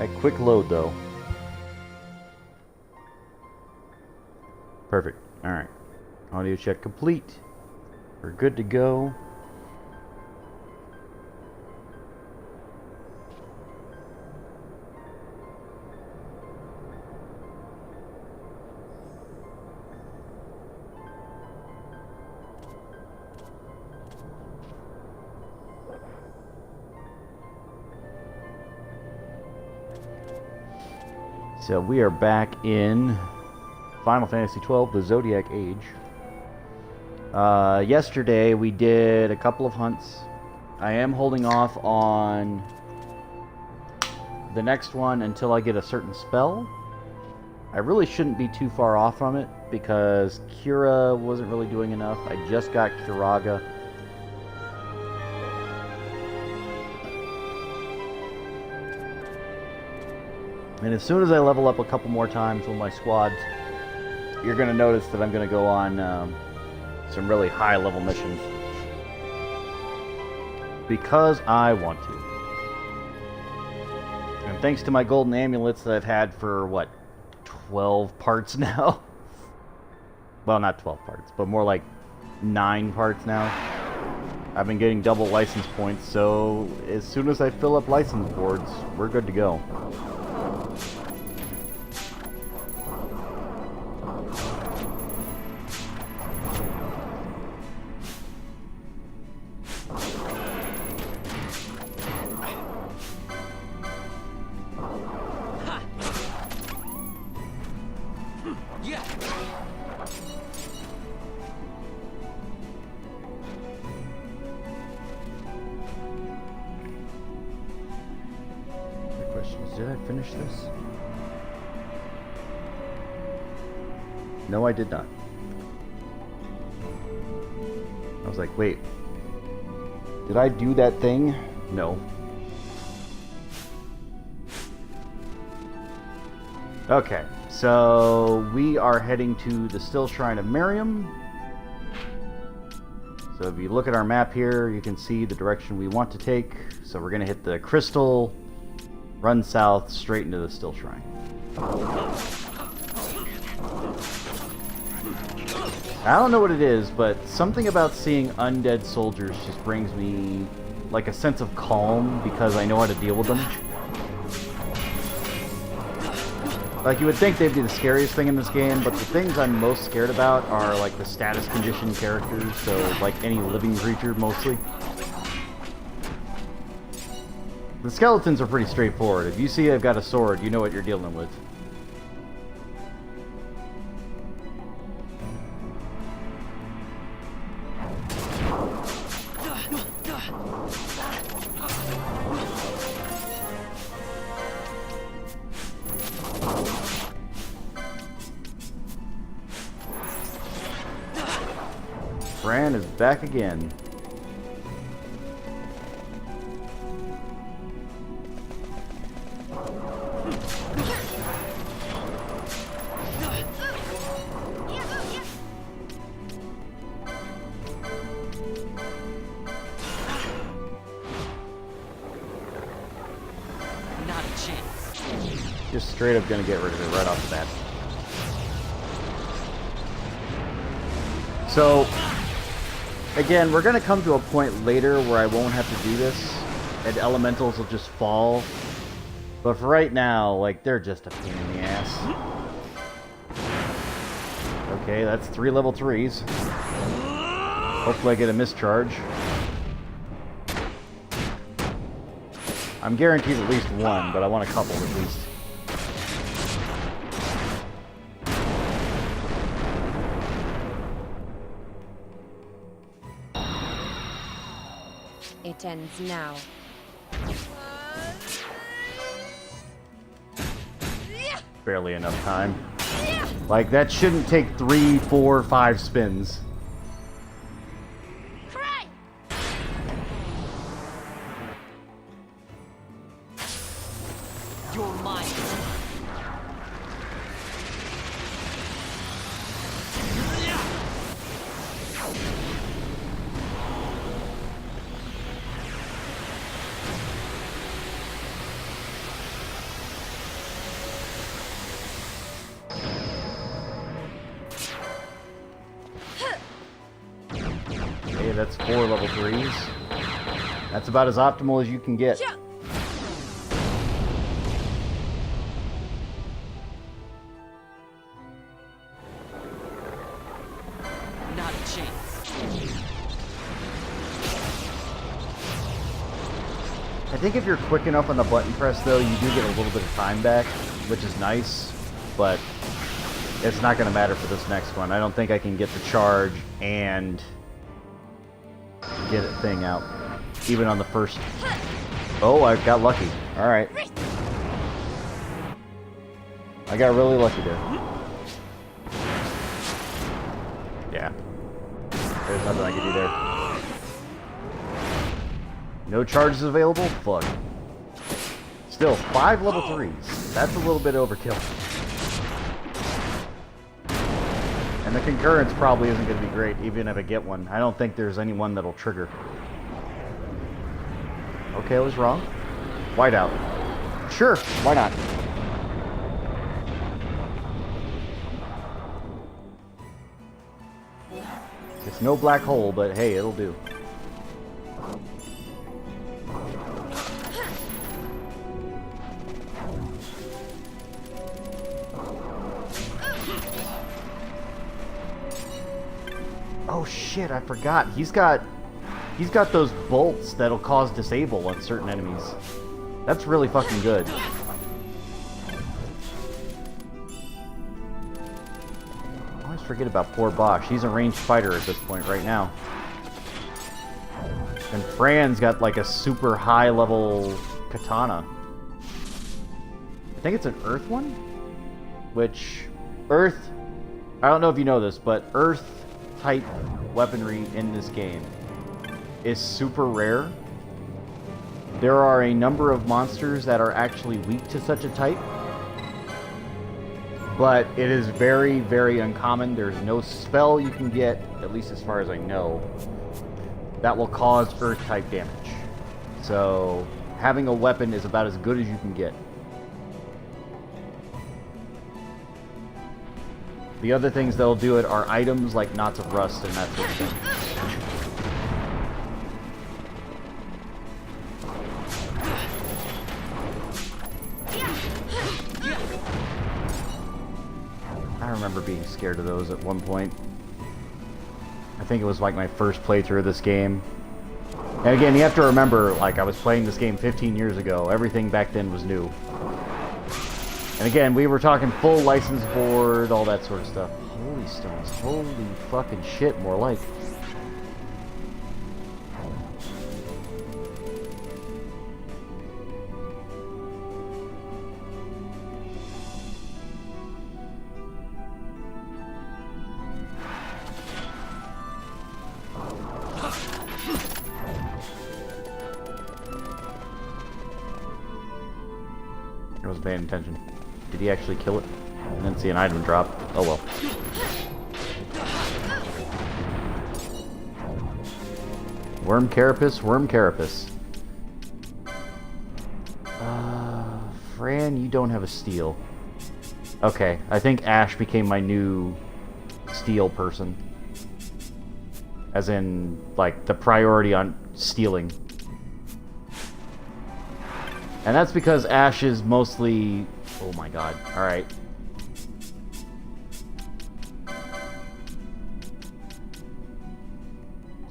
A quick load, though. Perfect. Alright. Audio check complete. We're good to go. So we are back in Final Fantasy XII, the Zodiac Age. Yesterday we did a couple of hunts. I am holding off on the next one until I get a certain spell. I really shouldn't be too far off from it because Kira wasn't really doing enough. I just got Kiraga. And as soon as I level up a couple more times with my squads, you're going to notice that I'm going to go on some really high-level missions. Because I want to. And thanks to my golden amulets that I've had for, what, 12 parts now? Well, not 12 parts, but more like 9 parts now. I've been getting double license points, so as soon as I fill up license boards, we're good to go. Did I finish this? No, I did not. I was like, wait. Did I do that thing? No. Okay, so we are heading to the Still Shrine of Miriam. So if you look at our map here, you can see the direction we want to take. So we're going to hit the crystal, run south, straight into the Still Shrine. I don't know what it is, but something about seeing undead soldiers just brings me like a sense of calm because I know how to deal with them. Like, you would think they'd be the scariest thing in this game, but the things I'm most scared about are like the status condition characters, so like any living creature mostly. The skeletons are pretty straightforward. If you see I've got a sword, you know what you're dealing with. Bran is back again. Just straight up gonna get rid of it right off the bat. So, again, we're gonna come to a point later where I won't have to do this, and elementals will just fall. But for right now, like, they're just a pain in the ass. Okay, that's 3 level 3s. Hopefully I get a mischarge. I'm guaranteed at least one, but I want a couple at least. It ends now. Barely enough time. Like, that shouldn't take 3, 4, 5 spins. Cry! You're mine. Hey, that's 4 level 3s. That's about as optimal as you can get. Not a chance. I think if you're quick enough on the button press, though, you do get a little bit of time back, which is nice, but it's not going to matter for this next one. I don't think I can get the charge and get a thing out, even on the first... Oh, I got lucky. Alright. I got really lucky there. Yeah. There's nothing I can do there. No charges available? Fuck. Still, 5 level 3s. That's a little bit overkill. And the concurrence probably isn't going to be great, even if I get one. I don't think there's anyone that'll trigger. Okay, I was wrong. Whiteout. Sure, why not? It's no black hole, but hey, it'll do. Oh shit, I forgot. He's got those bolts that'll cause disable on certain enemies. That's really fucking good. I always forget about poor Bosch. He's a ranged fighter at this point right now. And Fran's got like a super high level katana. I think it's an earth one? Which, earth, I don't know if you know this, but earth type weaponry in this game is super rare. There are a number of monsters that are actually weak to such a type, but it is very, very uncommon. There's no spell you can get, at least as far as I know, that will cause earth type damage. So having a weapon is about as good as you can get. The other things that'll do it are items like knots of rust and that sort of thing. I remember being scared of those at one point. I think it was like my first playthrough of this game. And again, you have to remember, like, I was playing this game 15 years ago. Everything back then was new. And again, we were talking full license board, all that sort of stuff. Holy stones. Holy fucking shit, more like. I wasn't paying attention. Did he actually kill it? I didn't see an item drop. Oh well. Worm carapace, worm carapace. Fran, you don't have a steel. Okay, I think Ash became my new steel person. As in, like, the priority on stealing. And that's because Ash is mostly... Oh my god. Alright.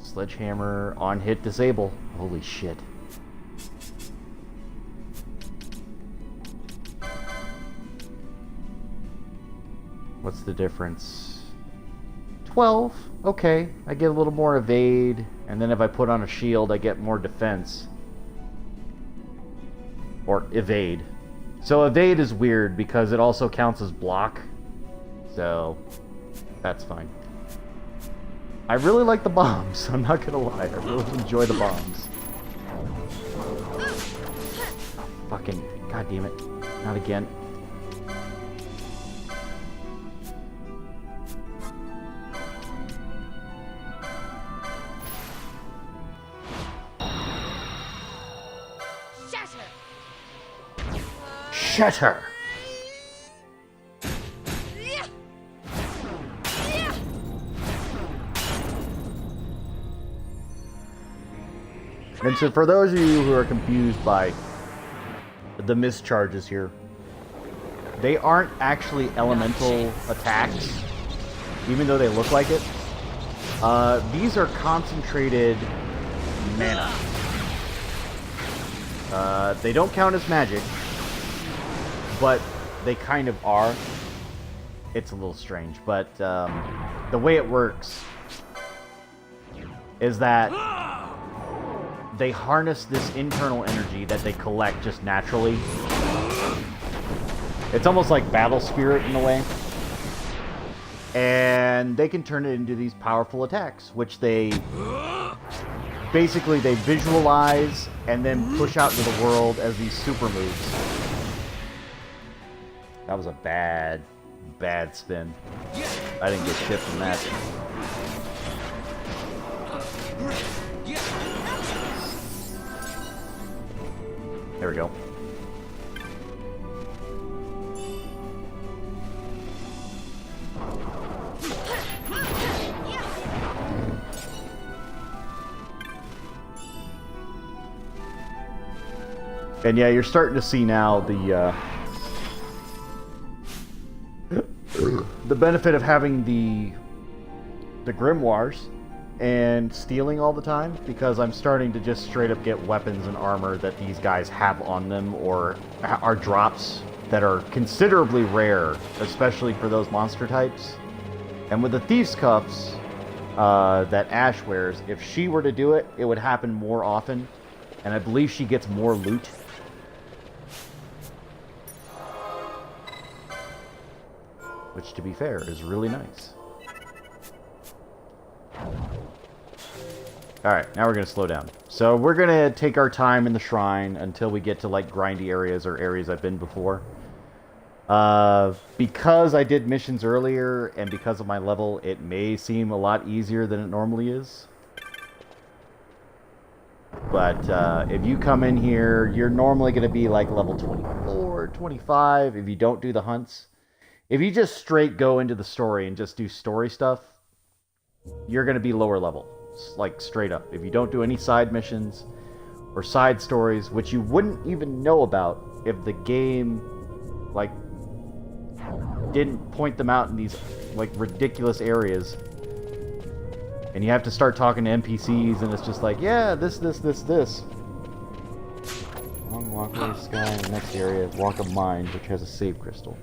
Sledgehammer, on hit, disable. Holy shit. What's the difference? 12. Okay. I get a little more evade. And then if I put on a shield, I get more defense. Or evade. So evade is weird because it also counts as block. So that's fine. I really like the bombs. I'm not gonna lie. I really enjoy the bombs. Fucking god damn it. Not again. Shatter! And so for those of you who are confused by the mischarges here, they aren't actually elemental attacks, even though they look like it. These are concentrated mana. They don't count as magic, but they kind of are. It's a little strange, but the way it works is that they harness this internal energy that they collect just naturally. It's almost like battle spirit in a way. And they can turn it into these powerful attacks, which they basically they visualize and then push out into the world as these super moves. That was a bad spin. I didn't get shit from that. There we go. And yeah, you're starting to see now the benefit of having the grimoires and stealing all the time, because I'm starting to just straight up get weapons and armor that these guys have on them, or are drops that are considerably rare, especially for those monster types. And with the Thief's Cuffs that Ash wears, if she were to do it, it would happen more often, and I believe she gets more loot. Which, to be fair, is really nice. Alright, now we're going to slow down. So we're going to take our time in the shrine until we get to, like, grindy areas or areas I've been before. Because I did missions earlier, and because of my level, it may seem a lot easier than it normally is. But if you come in here, you're normally going to be, like, level 24, 25, if you don't do the hunts. If you just straight go into the story and just do story stuff, you're going to be lower level. Like, straight up. If you don't do any side missions or side stories, which you wouldn't even know about if the game, like, didn't point them out in these, like, ridiculous areas. And you have to start talking to NPCs, and it's just like, yeah, this. Long walkway, sky, in the next area, Walk of Mind, which has a save crystal.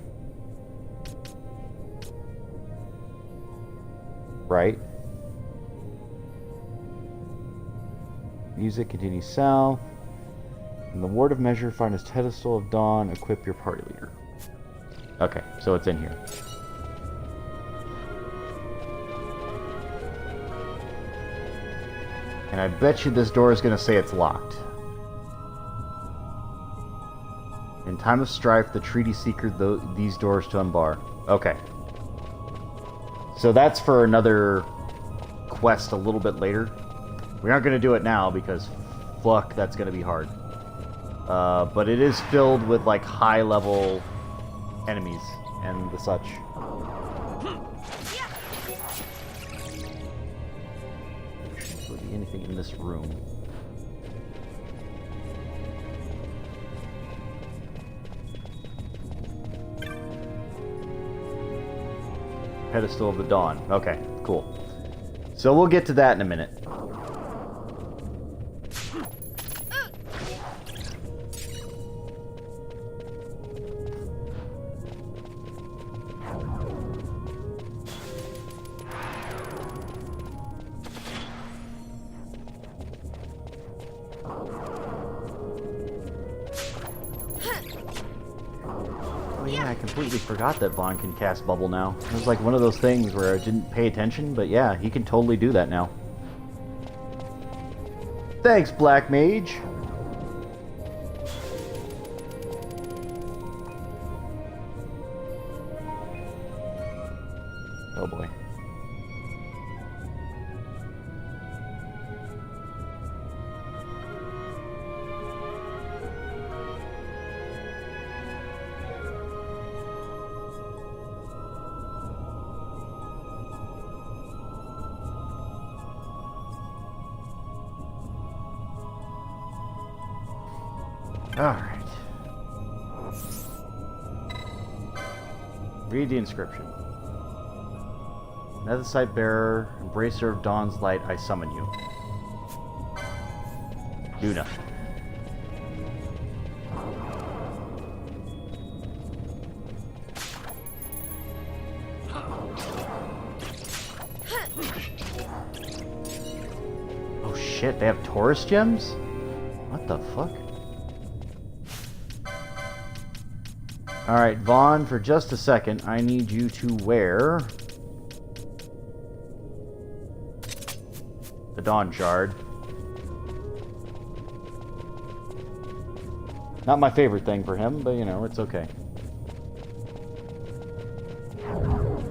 Right. Music continues south. In the Ward of Measure, find his pedestal of dawn, equip your party leader. Okay, so it's in here. And I bet you this door is going to say it's locked. In time of strife, the treaty seeker these doors to unbar. Okay. So that's for another quest a little bit later. We aren't going to do it now because, fuck, that's going to be hard. But it is filled with, like, high-level enemies and the such. There shouldn't be anything in this room. Pedestal of the Dawn. Okay, cool. So we'll get to that in a minute. Oh yeah, I completely forgot that Vaughn can cast Bubble now. It was like one of those things where I didn't pay attention, but yeah, he can totally do that now. Thanks, Black Mage! Oh boy. Alright. Read the inscription. Netherite bearer, embracer of dawn's light, I summon you. Do nothing. Oh shit, they have Taurus gems? What the fuck? Alright, Vaughn, for just a second, I need you to wear the Dawn Shard. Not my favorite thing for him, but you know, it's okay.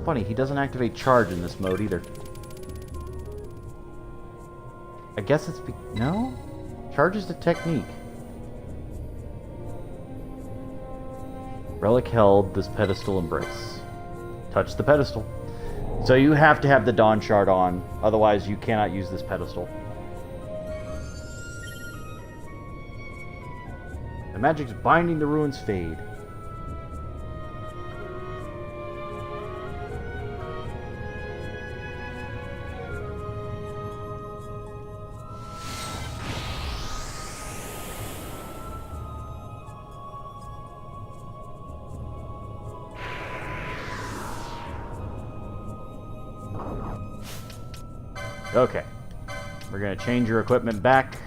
Funny, he doesn't activate charge in this mode either. I guess it's no? Charge is the technique. Relic held, this pedestal embrace. Touch the pedestal. So you have to have the Dawn Shard on, otherwise you cannot use this pedestal. The magic's binding the ruins fade. Okay, we're going to change your equipment back.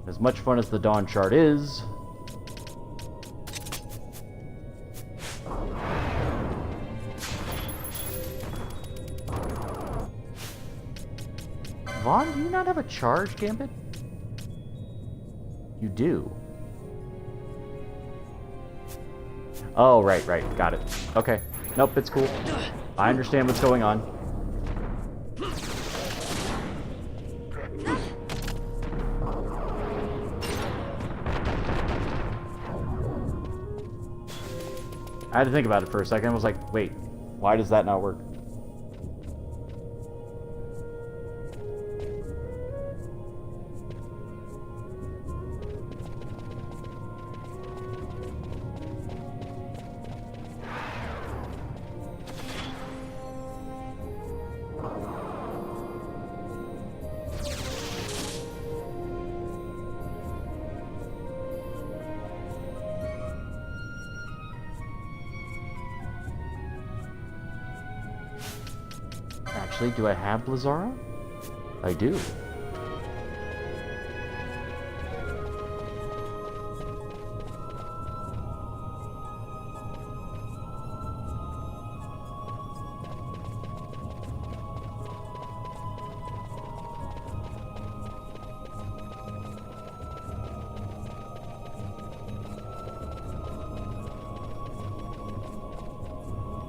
As much fun as the Dawn Shard is, Vaughn, do you not have a charge, Gambit? You do. Oh, right, got it. Okay, nope, it's cool. I understand what's going on. I had to think about it for a second. I was like, wait, why does that not work? Actually, do I have Blizzara? I do.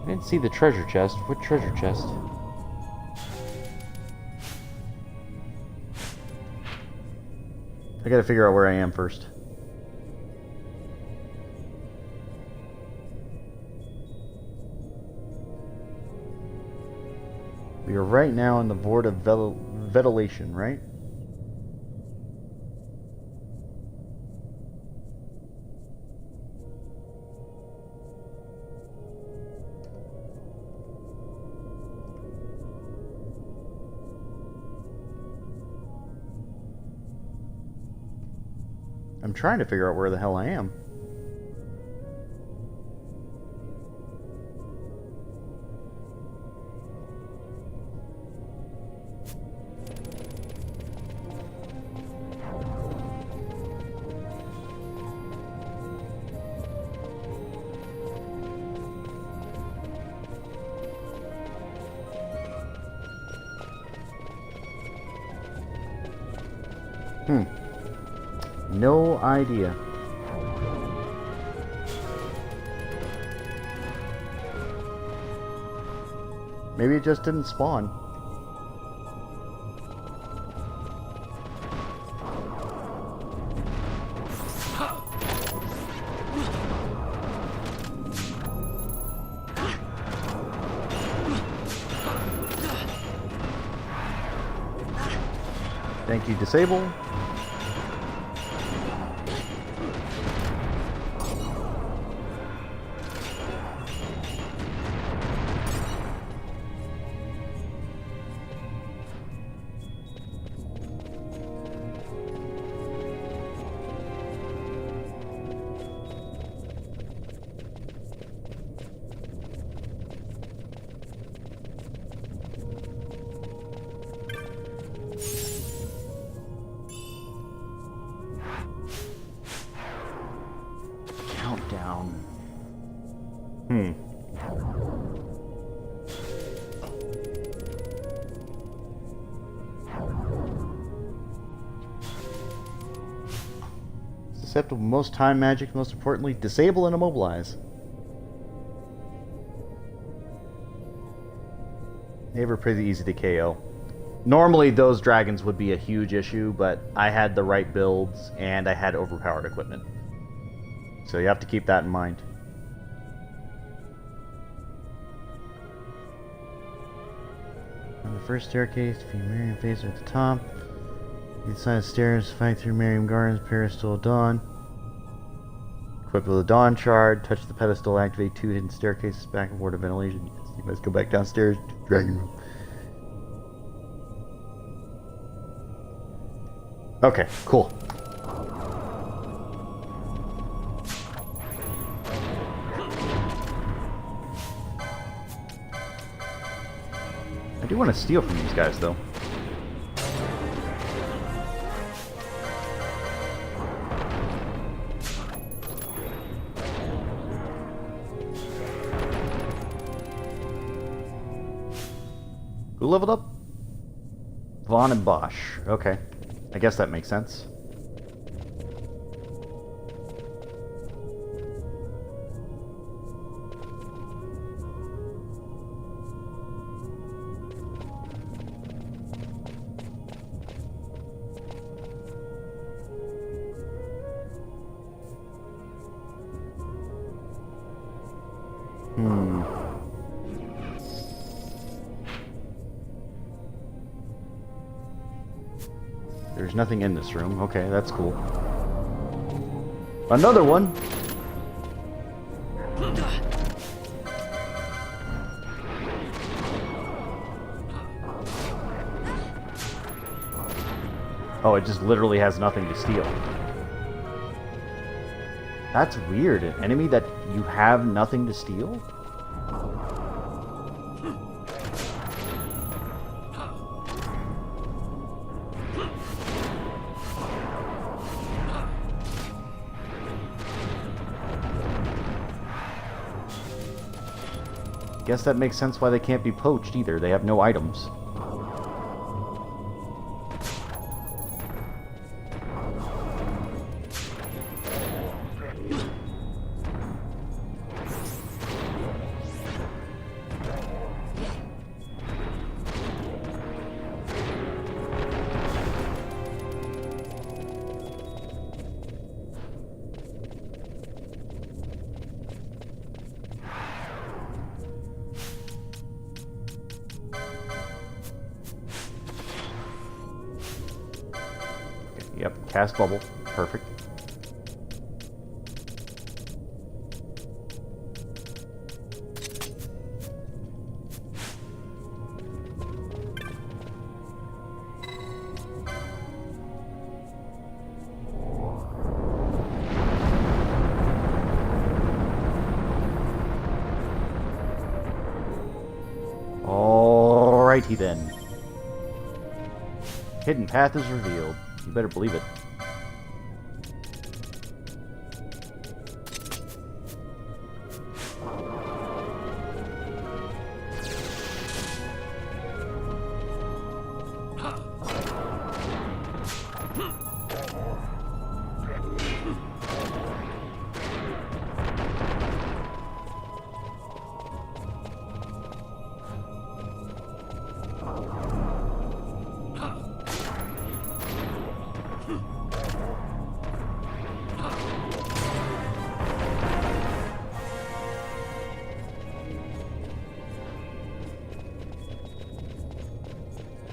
I didn't see the treasure chest. What treasure chest? I gotta figure out where I am first. We are right now in the Void of Ventilation, right? I'm trying to figure out where the hell I am. No idea. Maybe it just didn't spawn. Thank you, Disable. Hmm. Susceptible to most time magic, most importantly, disable and immobilize. They were pretty easy to KO. Normally those dragons would be a huge issue, but I had the right builds and I had overpowered equipment. So you have to keep that in mind. On the first staircase, defeat Miriam facing at the top. Inside the stairs, fight through Miriam Gardens, Peristyle Dawn. Equipped with a Dawn Shard, touch the pedestal, activate 2 hidden staircases back and forth to ventilation. You must go back downstairs to the dragon room. Okay, cool. I do want to steal from these guys, though. Who leveled up? Vaughn and Bosch. Okay. I guess that makes sense. There's nothing in this room. Okay, that's cool. Another one! Oh, it just literally has nothing to steal. That's weird. An enemy that you have nothing to steal? Guess that makes sense why they can't be poached either. They have no items. Yep, cast bubble. Perfect. Alrighty then. Hidden path is revealed. You better believe it.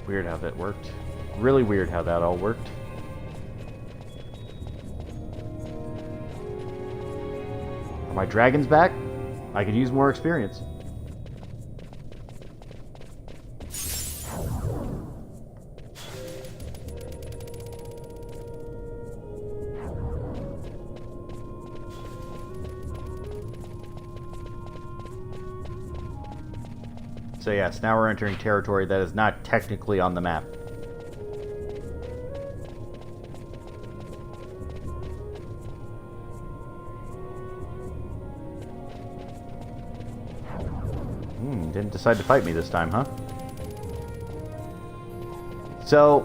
Weird how that worked. Really weird how that all worked. Are my dragons back? I could use more experience. So yes, now we're entering territory that is not technically on the map. Didn't decide to fight me this time, huh? So,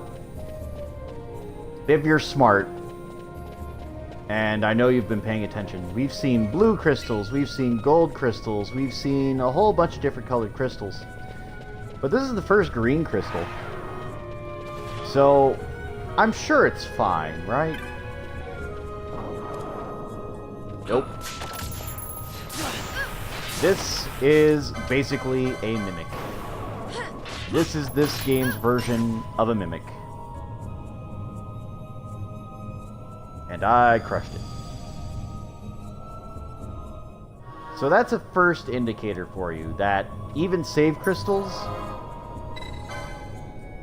if you're smart, and I know you've been paying attention, we've seen blue crystals, we've seen gold crystals, we've seen a whole bunch of different colored crystals. But this is the first green crystal. So, I'm sure it's fine, right? Nope. This is basically a mimic. This is this game's version of a mimic. And I crushed it. So that's a first indicator for you that even save crystals,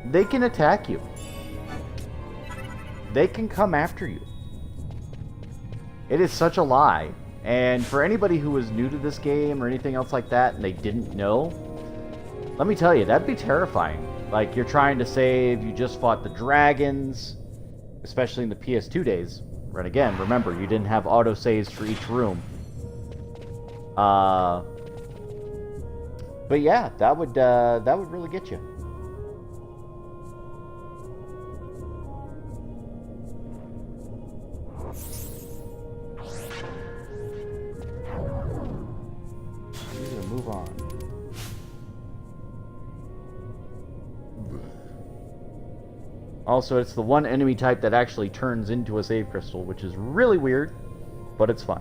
they can attack you. They can come after you. It is such a lie. And for anybody who was new to this game or anything else like that and they didn't know, let me tell you, that'd be terrifying. Like, you're trying to save, you just fought the dragons, especially in the PS2 days. And again, remember, you didn't have autosaves for each room. But yeah, that would really get you. Move on. Also, it's the one enemy type that actually turns into a save crystal, which is really weird, but it's fun.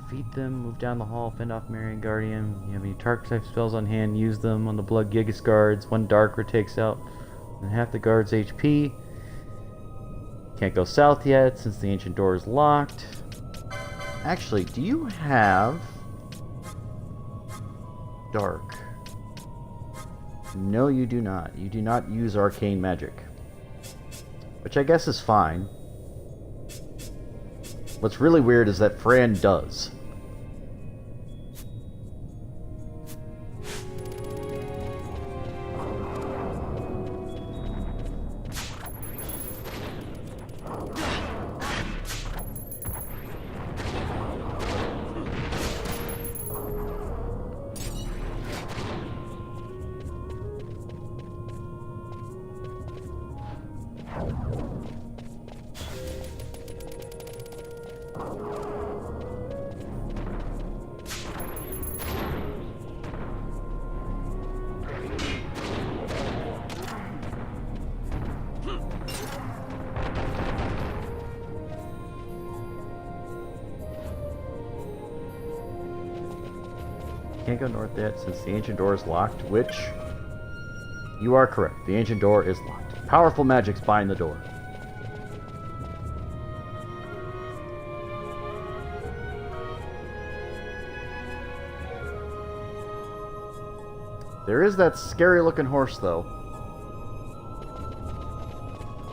Defeat them, move down the hall, fend off Marion Guardian. You have any Tark type spells on hand, use them on the Blood Gigas guards. One Darker takes out and half the guard's HP. Can't go south yet since the ancient door is locked. Actually, do you have Dark? No, you do not. You do not use arcane magic, which I guess is fine. What's really weird is that Fran does. Can't go north yet since the ancient door is locked, which you are correct. The ancient door is locked. Powerful magics bind the door. There is that scary looking horse though.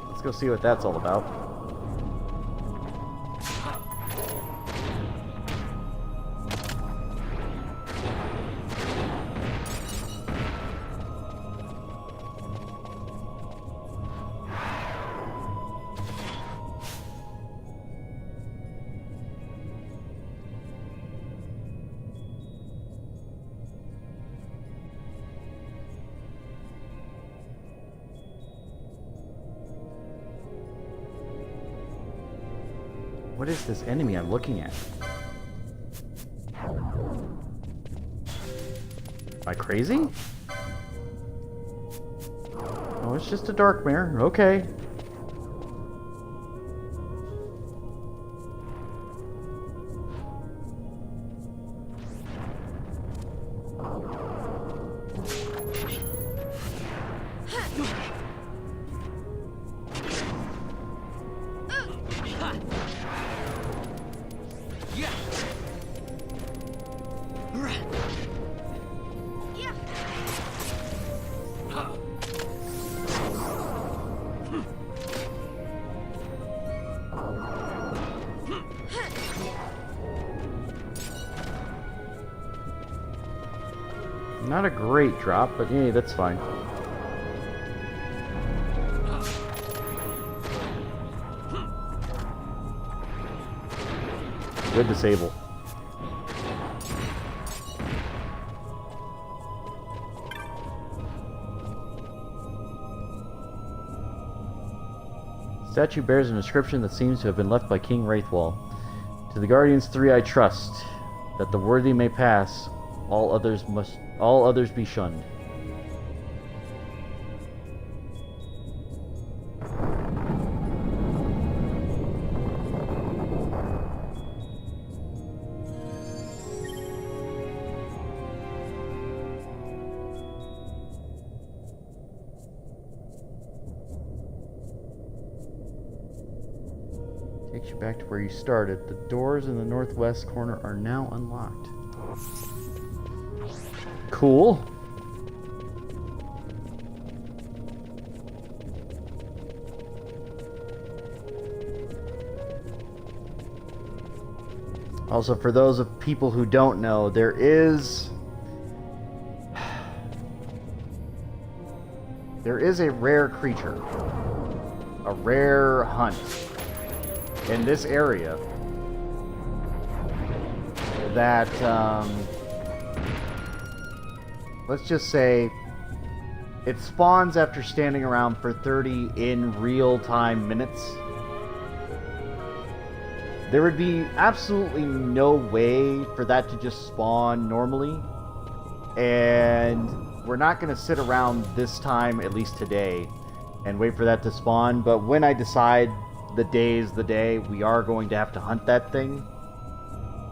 Let's go see what that's all about. What is this enemy I'm looking at? Am I crazy? Oh, it's just a dark mare. Okay. Not a great drop, but hey, that's fine. Good disable. Statue bears an inscription that seems to have been left by King Wraithwall. To the Guardians 3 I trust, that the worthy may pass, all others be shunned. Takes you back to where you started. The doors in the northwest corner are now unlocked. Cool. Also, for those of people who don't know, there is a rare creature, a rare hunt in this area that, let's just say, it spawns after standing around for 30 in real-time minutes. There would be absolutely no way for that to just spawn normally, and we're not going to sit around this time, at least today, and wait for that to spawn. But when I decide the day's the day, we are going to have to hunt that thing.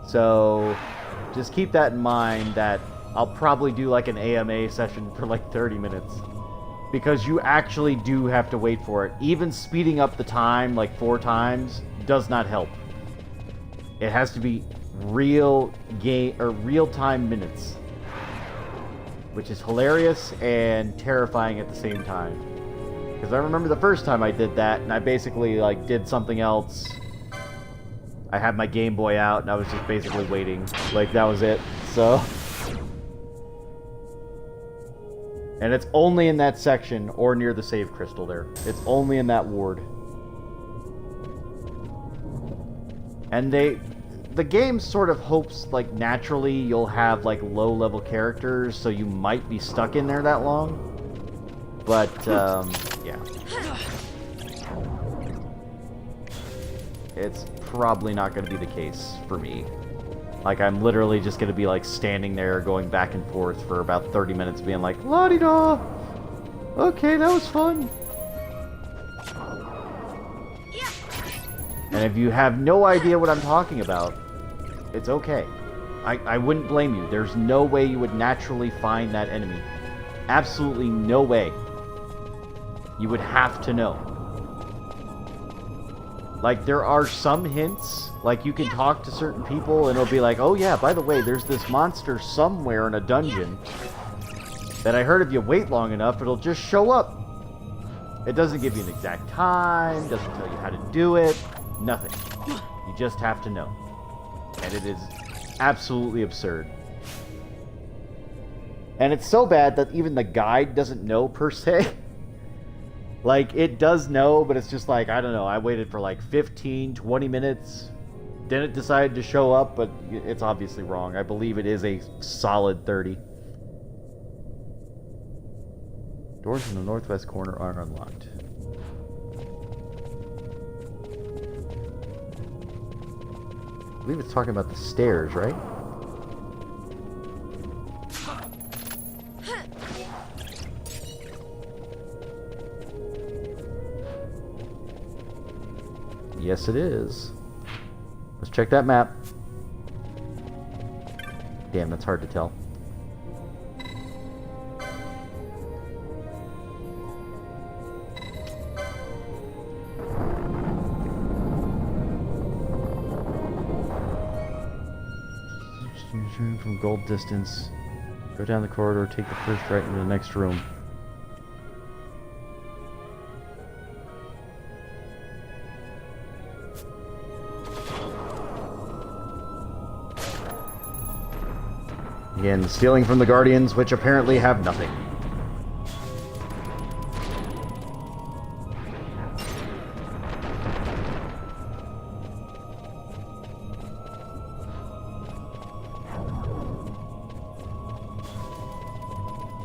So just keep that in mind, that I'll probably do like an AMA session for like 30 minutes, because you actually do have to wait for it. Even speeding up the time like 4 times does not help. It has to be real-time minutes, which is hilarious and terrifying at the same time. Because I remember the first time I did that, and I basically like did something else. I had my Game Boy out, and I was just basically waiting. Like, that was it. So, and it's only in that section or near the save crystal there. It's only in that ward. And the game sort of hopes, like, naturally you'll have, like, low-level characters, so you might be stuck in there that long. But, yeah. It's probably not going to be the case for me. Like, I'm literally just going to be, like, standing there going back and forth for about 30 minutes being like, la-di-da! Okay, that was fun! And if you have no idea what I'm talking about, it's okay. I wouldn't blame you. There's no way you would naturally find that enemy. Absolutely no way. You would have to know. Like, there are some hints. Like, you can talk to certain people and it'll be like, oh yeah, by the way, there's this monster somewhere in a dungeon that I heard if you wait long enough, it'll just show up. It doesn't give you an exact time, doesn't tell you how to do it. Nothing. You just have to know. And it is absolutely absurd. And it's so bad that even the guide doesn't know, per se. Like, it does know, but it's just like, I don't know, I waited for like 15, 20 minutes. Then it decided to show up, but it's obviously wrong. I believe it is a solid 30. Doors in the northwest corner are unlocked. I believe it's talking about the stairs, right? Yes, it is. Let's check that map. Damn, that's hard to tell. From gold distance. Go down the corridor, take the first right into the next room. Again, stealing from the Guardians, which apparently have nothing.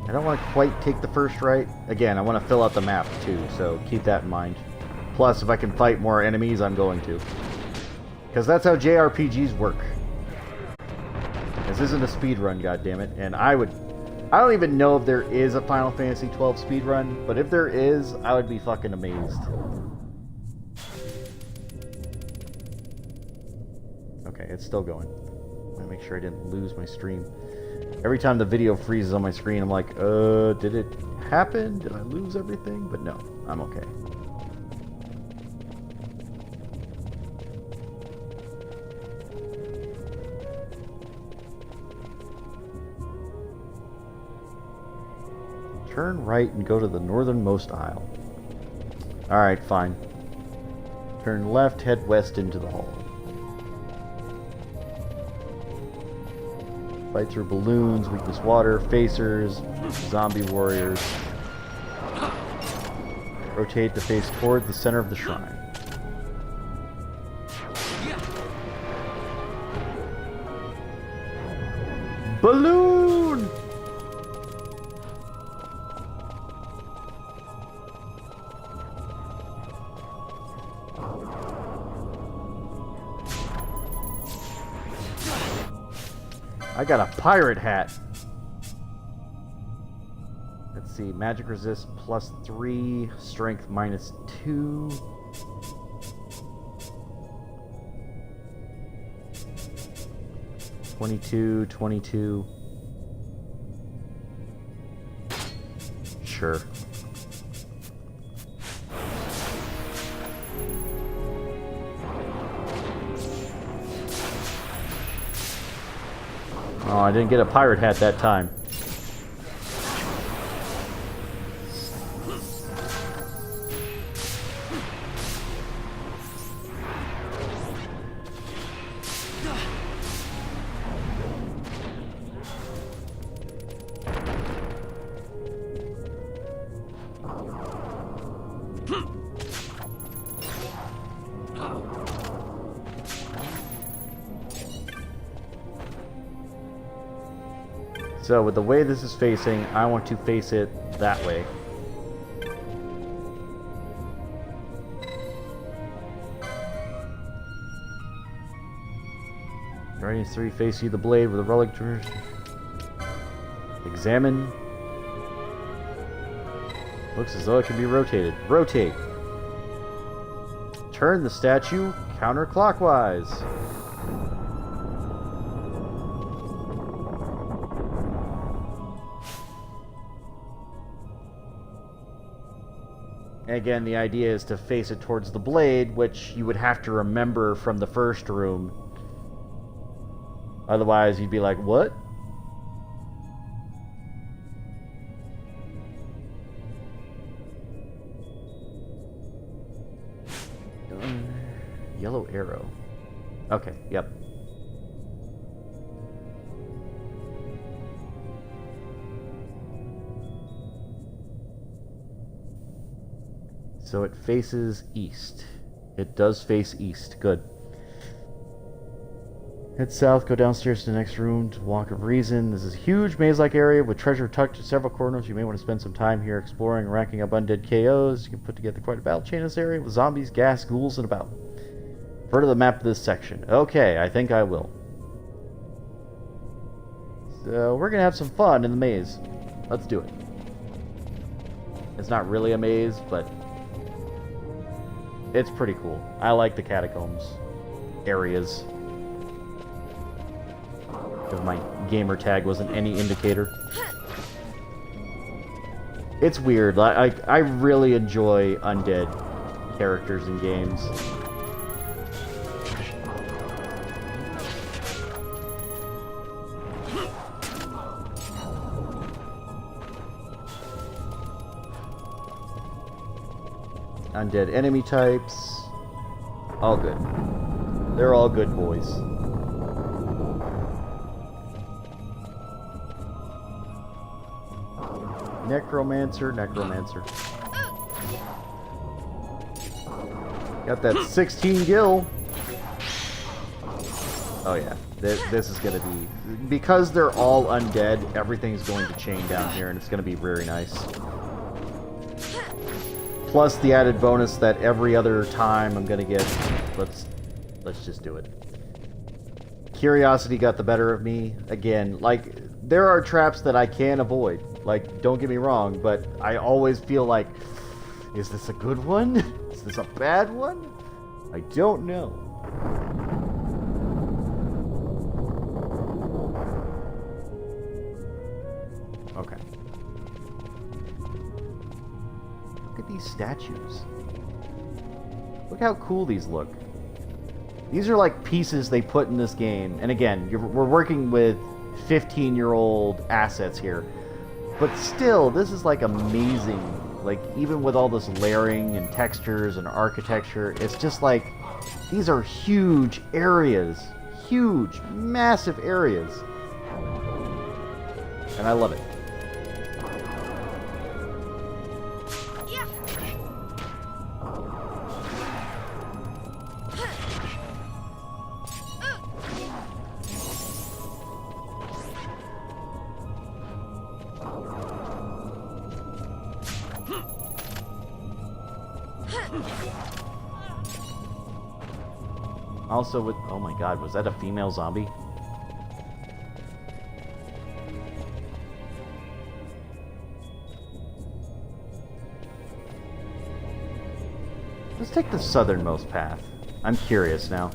I don't want to quite take the first right. Again, I want to fill out the map too, so keep that in mind. Plus, if I can fight more enemies, I'm going to. Because that's how JRPGs work. This isn't a speedrun, goddammit. And I don't even know if there is a Final Fantasy XII speedrun, but if there is, I would be fucking amazed. Okay, it's still going. I want to make sure I didn't lose my stream. Every time the video freezes on my screen, I'm like, did it happen? Did I lose everything? But no, I'm okay. Turn right and go to the northernmost aisle. Alright, fine. Turn left, head west into the hall. Fight through balloons, weakness water, facers, zombie warriors. Rotate to face toward the center of the shrine. Balloon! I got a pirate hat. Let's see, magic resist +3, strength -2. $22. Sure. Oh, I didn't get a pirate hat that time. So with the way this is facing, I want to face it that way. Guardians 3 face you the blade with a relic. Examine. Looks as though it can be rotated. Rotate. Turn the statue counterclockwise. Again, the idea is to face it towards the blade, which you would have to remember from the first room. Otherwise, you'd be like, what? Yellow arrow. Okay, yep. So it faces east. It does face east. Good. Head south, go downstairs to the next room to Walk of Reason. This is a huge maze-like area with treasure tucked in several corners. You may want to spend some time here exploring and racking up undead KOs. You can put together quite a battle chain in this area with zombies, gas, ghouls, and about. Refer to the map of this section. Okay, I think I will. So we're going to have some fun in the maze. Let's do it. It's not really a maze, but it's pretty cool. I like the catacombs areas. If my gamer tag wasn't any indicator. It's weird. I really enjoy undead characters in games. Undead enemy types. All good. They're all good boys. Necromancer, necromancer. Got that 16 gil. Oh yeah, this is gonna be... Because they're all undead, everything's going to chain down here, and it's gonna be very nice. Plus the added bonus that every other time I'm gonna get... Let's just do it. Curiosity got the better of me. Again, like, there are traps that I can avoid. Like, don't get me wrong, but I always feel like, is this a good one? Is this a bad one? I don't know. Okay. Look at these statues. Look how cool these look. These are like pieces they put in this game. And again, we're working with 15-year-old assets here. But still, this is like amazing. Like, even with all this layering and textures and architecture, it's just like, these are huge areas. Huge, massive areas. And I love it. Also with... Oh my god, was that a female zombie? Let's take the southernmost path. I'm curious now.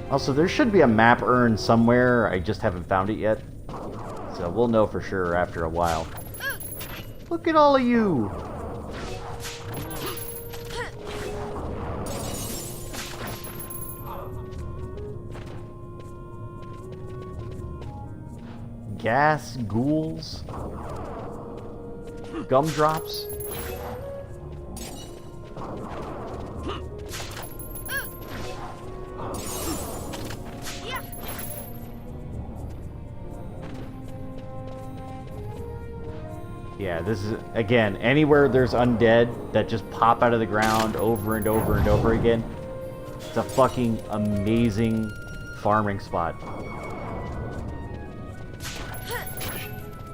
Also, there should be a map urn somewhere. I just haven't found it yet. So we'll know for sure after a while. Look at all of you! Gas, ghouls, gumdrops. Yeah, this is, again, anywhere there's undead that just pop out of the ground over and over and over again. It's a fucking amazing farming spot.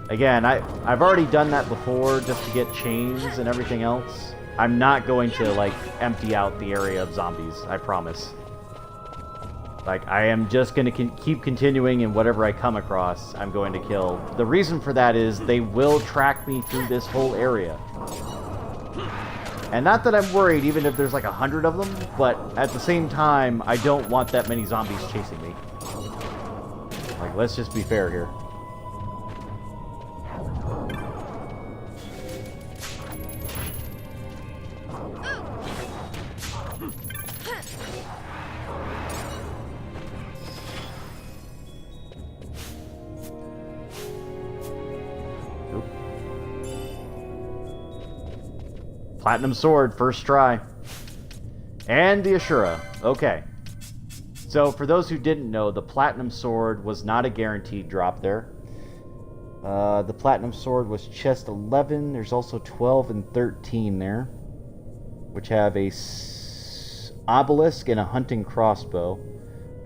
Again, I've already done that before just to get chains and everything else. I'm not going to, like, empty out the area of zombies, I promise. Like, I am just going to keep continuing, and whatever I come across, I'm going to kill. The reason for that is they will track me through this whole area. And not that I'm worried, even if there's like 100 of them, but at the same time, I don't want that many zombies chasing me. Like, let's just be fair here. Platinum sword, first try. And the Ashura. Okay. So, for those who didn't know, the platinum sword was not a guaranteed drop there. The platinum sword was chest 11. There's also 12 and 13 there, which have a obelisk and a hunting crossbow.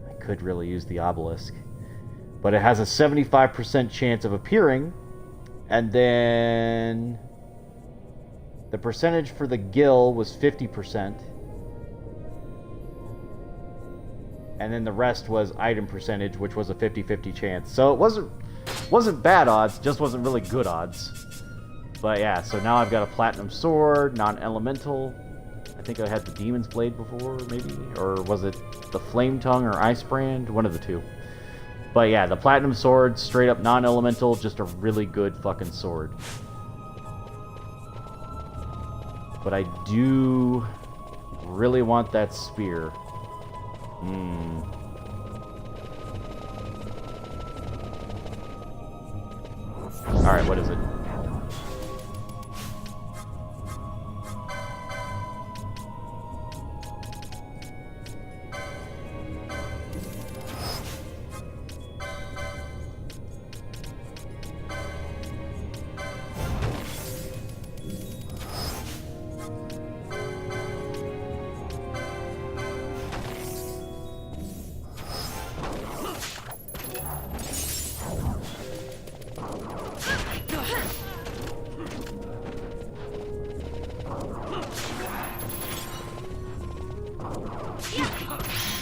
I could really use the obelisk. But it has a 75% chance of appearing. And then... the percentage for the gil was 50%. And then the rest was item percentage, which was a 50-50 chance. So it wasn't bad odds, just wasn't really good odds. But yeah, so now I've got a platinum sword, non-elemental. I think I had the demon's blade before, maybe? Or was it the flame tongue or ice brand? One of the two. But yeah, the platinum sword, straight up non-elemental, just a really good fucking sword. But I do really want that spear. Alright, what is it?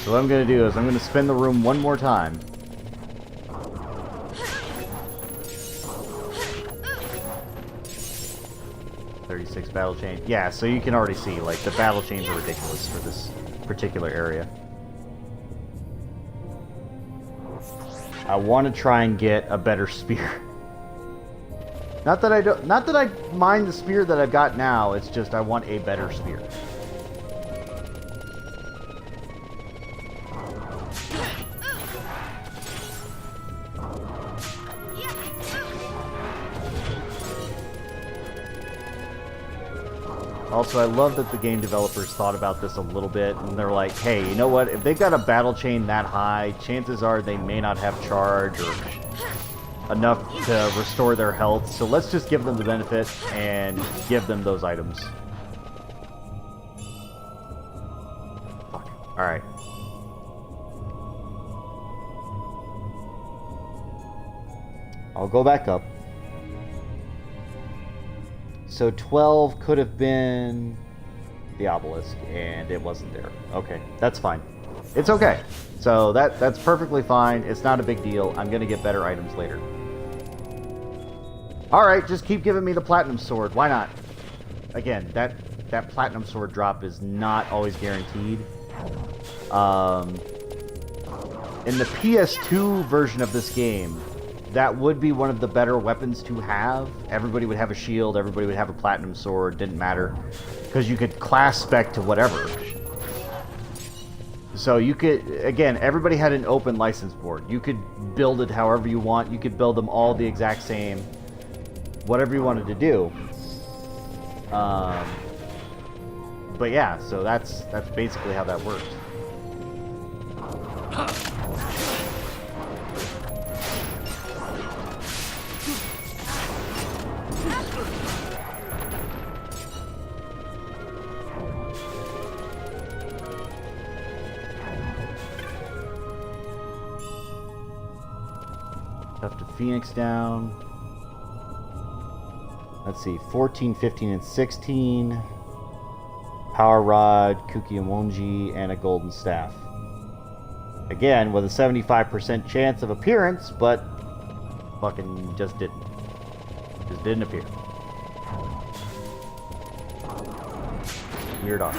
So what I'm going to do is I'm going to spin the room one more time. .36 battle chain. Yeah, so you can already see, like, the battle chains are ridiculous for this particular area. I want to try and get a better spear. Not that I mind the spear that I've got now, it's just I want a better spear. Also, I love that the game developers thought about this a little bit, and they're like, hey, you know what? If they've got a battle chain that high, chances are they may not have charge or enough to restore their health, so let's just give them the benefit and give them those items. Fuck. Alright. I'll go back up. So 12 could have been the obelisk, and it wasn't there. Okay, that's fine. It's okay. So that's perfectly fine. It's not a big deal. I'm going to get better items later. Alright, just keep giving me the platinum sword. Why not? Again, that platinum sword drop is not always guaranteed. In the PS2 version of this game, that would be one of the better weapons to have. Everybody would have a shield, everybody would have a platinum sword, didn't matter. Because you could class spec to whatever. So you could, again, everybody had an open license board. You could build it however you want. You could build them all the exact same. Whatever you wanted to do. But yeah, so that's basically how that worked. Tough to Phoenix down. Let's see, 14, 15, and 16. Power Rod, Kukiamonji, and a Golden Staff. Again, with a 75% chance of appearance, but fucking just didn't. Just didn't appear. Weird odds.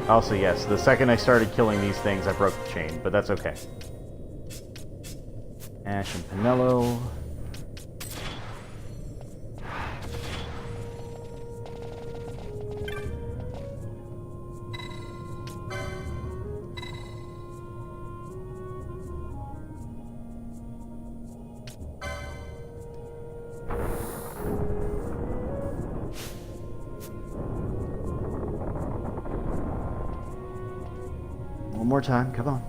Also, yes, the second I started killing these things, I broke the chain, but that's okay. Ash and Pinello. One more time, come on.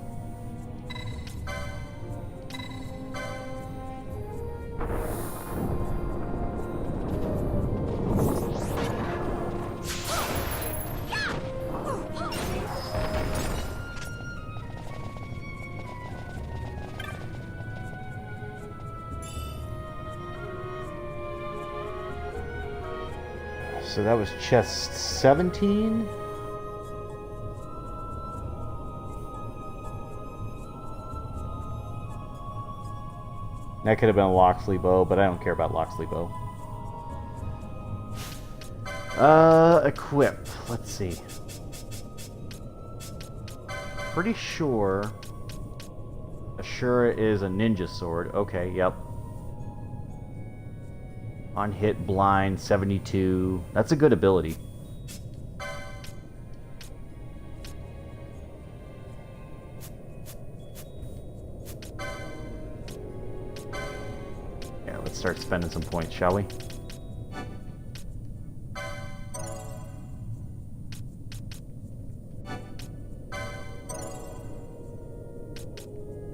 So that was chest 17? That could have been a Locksley bow, but I don't care about Locksley bow. Equip. Let's see. Pretty sure Ashura is a ninja sword. Okay, yep. On hit, blind, 72. That's a good ability. Yeah, let's start spending some points, shall we?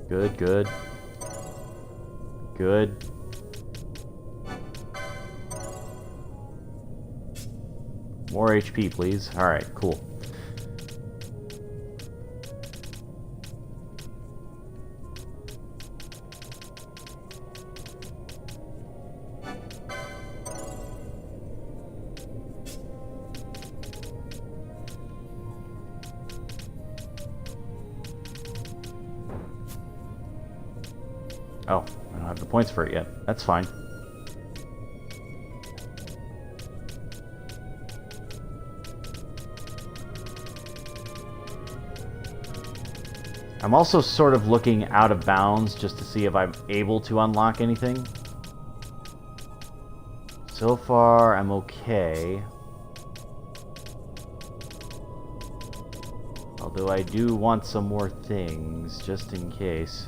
Good, good. Good. More HP, please. Alright, cool. Oh, I don't have the points for it yet. That's fine. I'm also sort of looking out of bounds just to see if I'm able to unlock anything. So far, I'm okay. Although I do want some more things, just in case.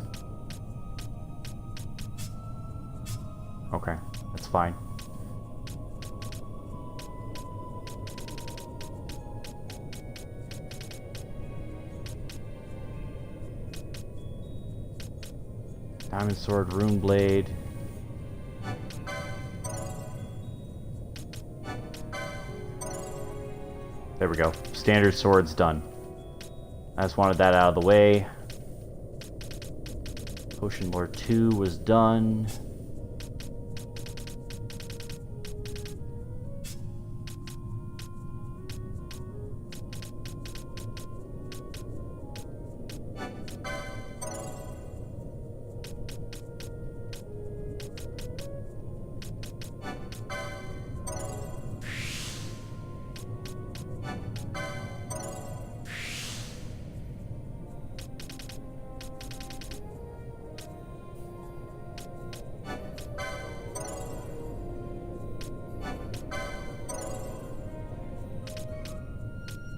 Okay, that's fine. Diamond sword, rune blade. There we go. Standard sword's done. I just wanted that out of the way. Potion Lord 2 was done.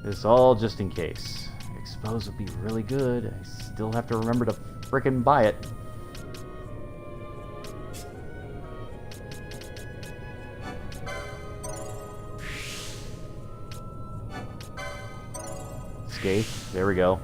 This all just in case. Expose would be really good. I still have to remember to frickin' buy it. Escape. There we go.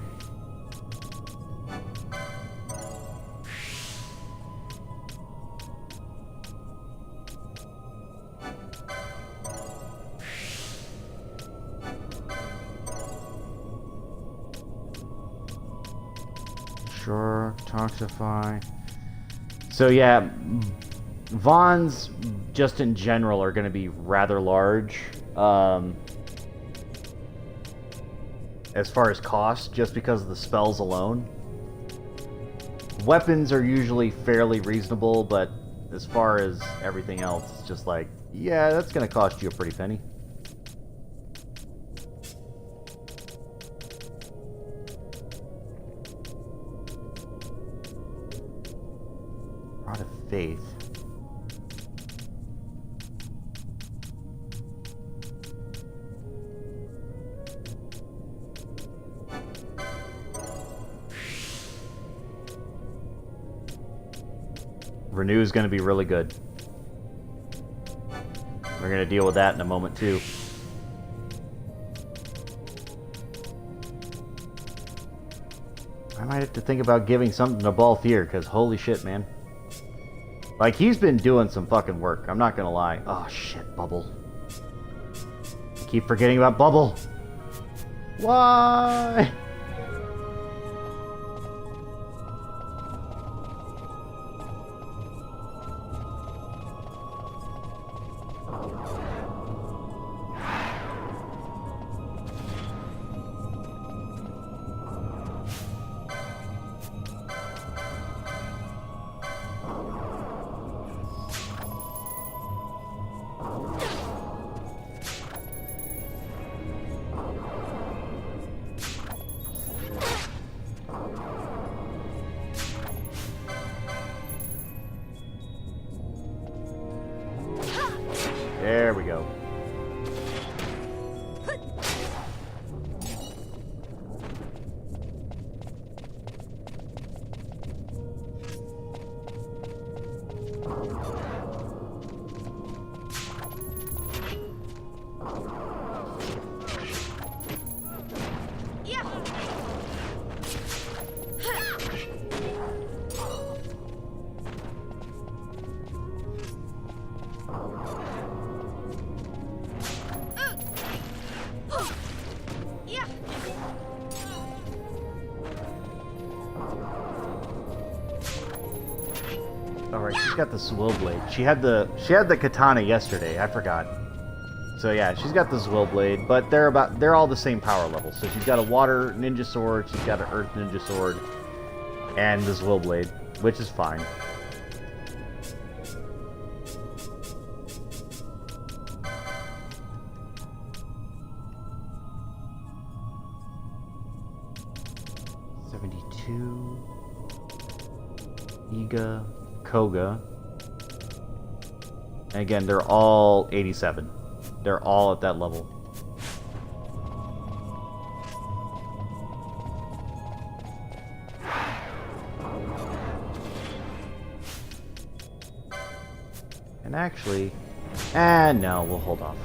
Sure, toxify. So yeah, Vons just in general are going to be rather large as far as cost, just because of the spells alone. Weapons are usually fairly reasonable, but as far as everything else, it's just like, yeah, that's going to cost you a pretty penny. Rod of Faith. Renew is going to be really good. We're going to deal with that in a moment too. I might have to think about giving something to Balthier, because holy shit, man. Like, he's been doing some fucking work. I'm not gonna lie. Oh, shit, Bubble. I keep forgetting about Bubble. Why? There we go. Alright, she's got the Swill Blade. She had the katana yesterday, I forgot. So yeah, she's got the Swill Blade, but they're all the same power level. So she's got a water ninja sword, she's got an earth ninja sword, and the Swill Blade, which is fine. 2, Iga, Koga. And again, they're all 87. They're all at that level. And actually, no, we'll hold off.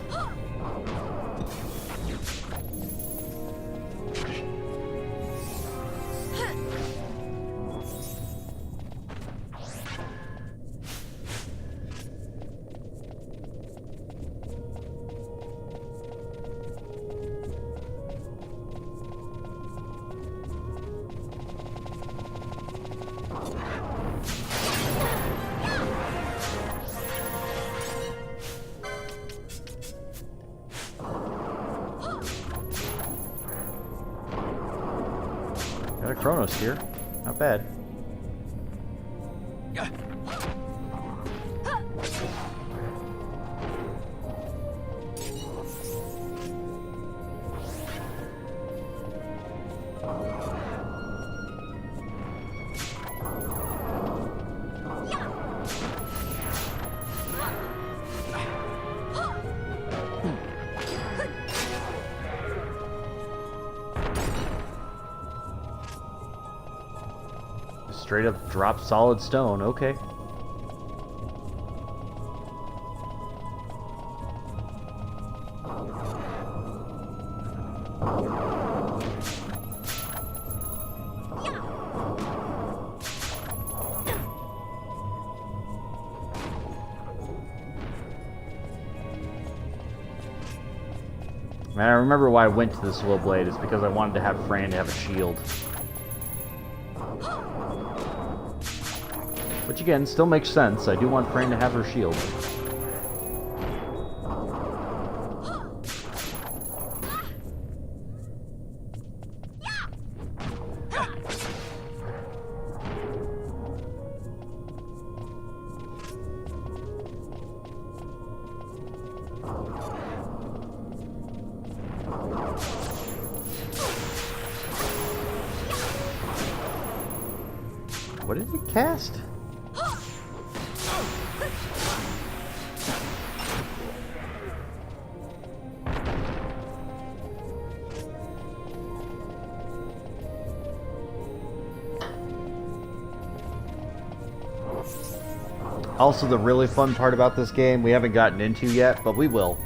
Got a Chronos here. Not bad. Straight up drop solid stone, okay. Man, I remember why I went to the Swill Blade is because I wanted to have Fran to have a shield. Which again, still makes sense. I do want Fran to have her shield. What did he cast? Also, the really fun part about this game, we haven't gotten into yet, but we will.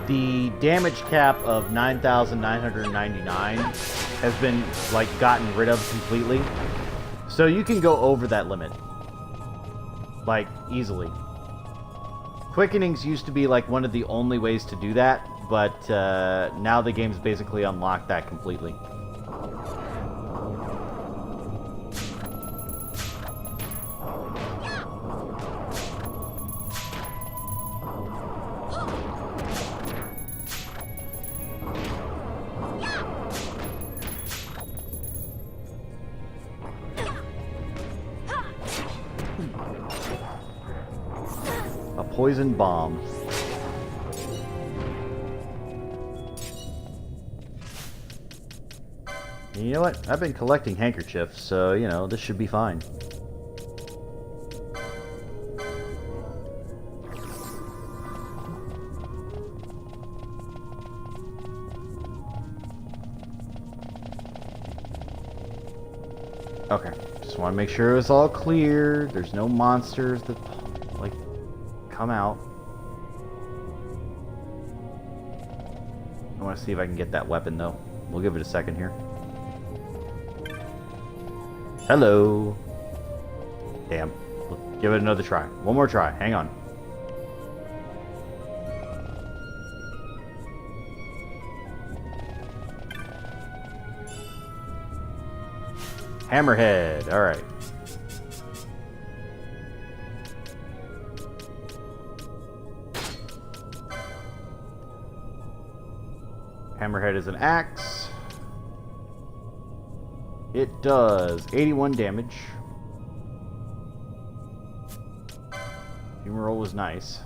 The damage cap of 9,999 has been, like, gotten rid of completely. So you can go over that limit. Like, easily. Quickenings used to be, like, one of the only ways to do that, but now the game's basically unlocked that completely. A poison bomb. You know what? I've been collecting handkerchiefs, so, you know, this should be fine. Okay, just want to make sure it's all clear. There's no monsters that, like, come out. I want to see if I can get that weapon, though. We'll give it a second here. Hello. Damn. Give it another try. One more try. Hang on. Hammerhead. All right. Hammerhead is an axe. It does 81 damage. Humor roll was nice.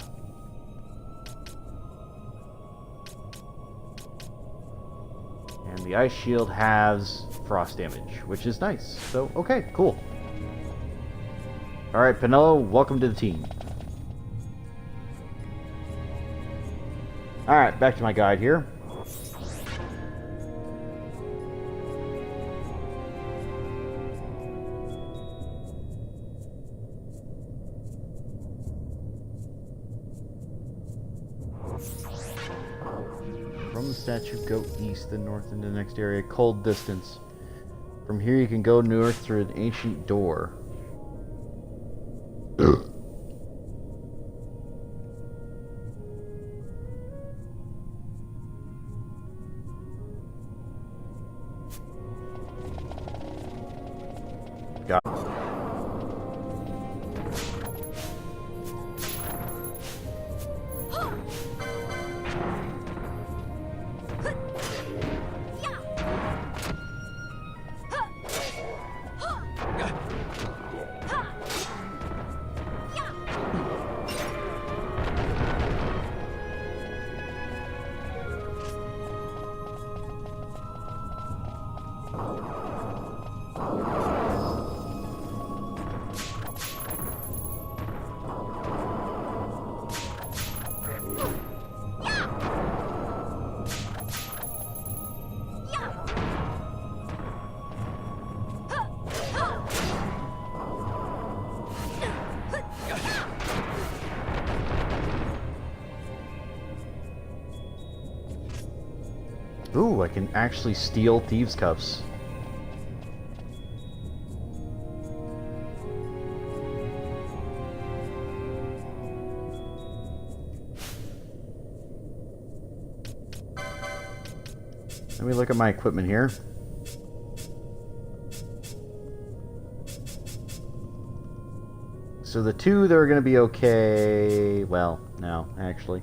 And The ice shield has frost damage, which is nice. So, okay, cool. Alright, Pinello, welcome to the team. Alright, back to my guide here. From the statue, go east, then north into the next area. Cold distance. From here you can go north through an ancient door. Got it. Ooh, I can actually steal thieves' cuffs. Let me look at my equipment here. So the two that are going to be okay... Well, no, actually.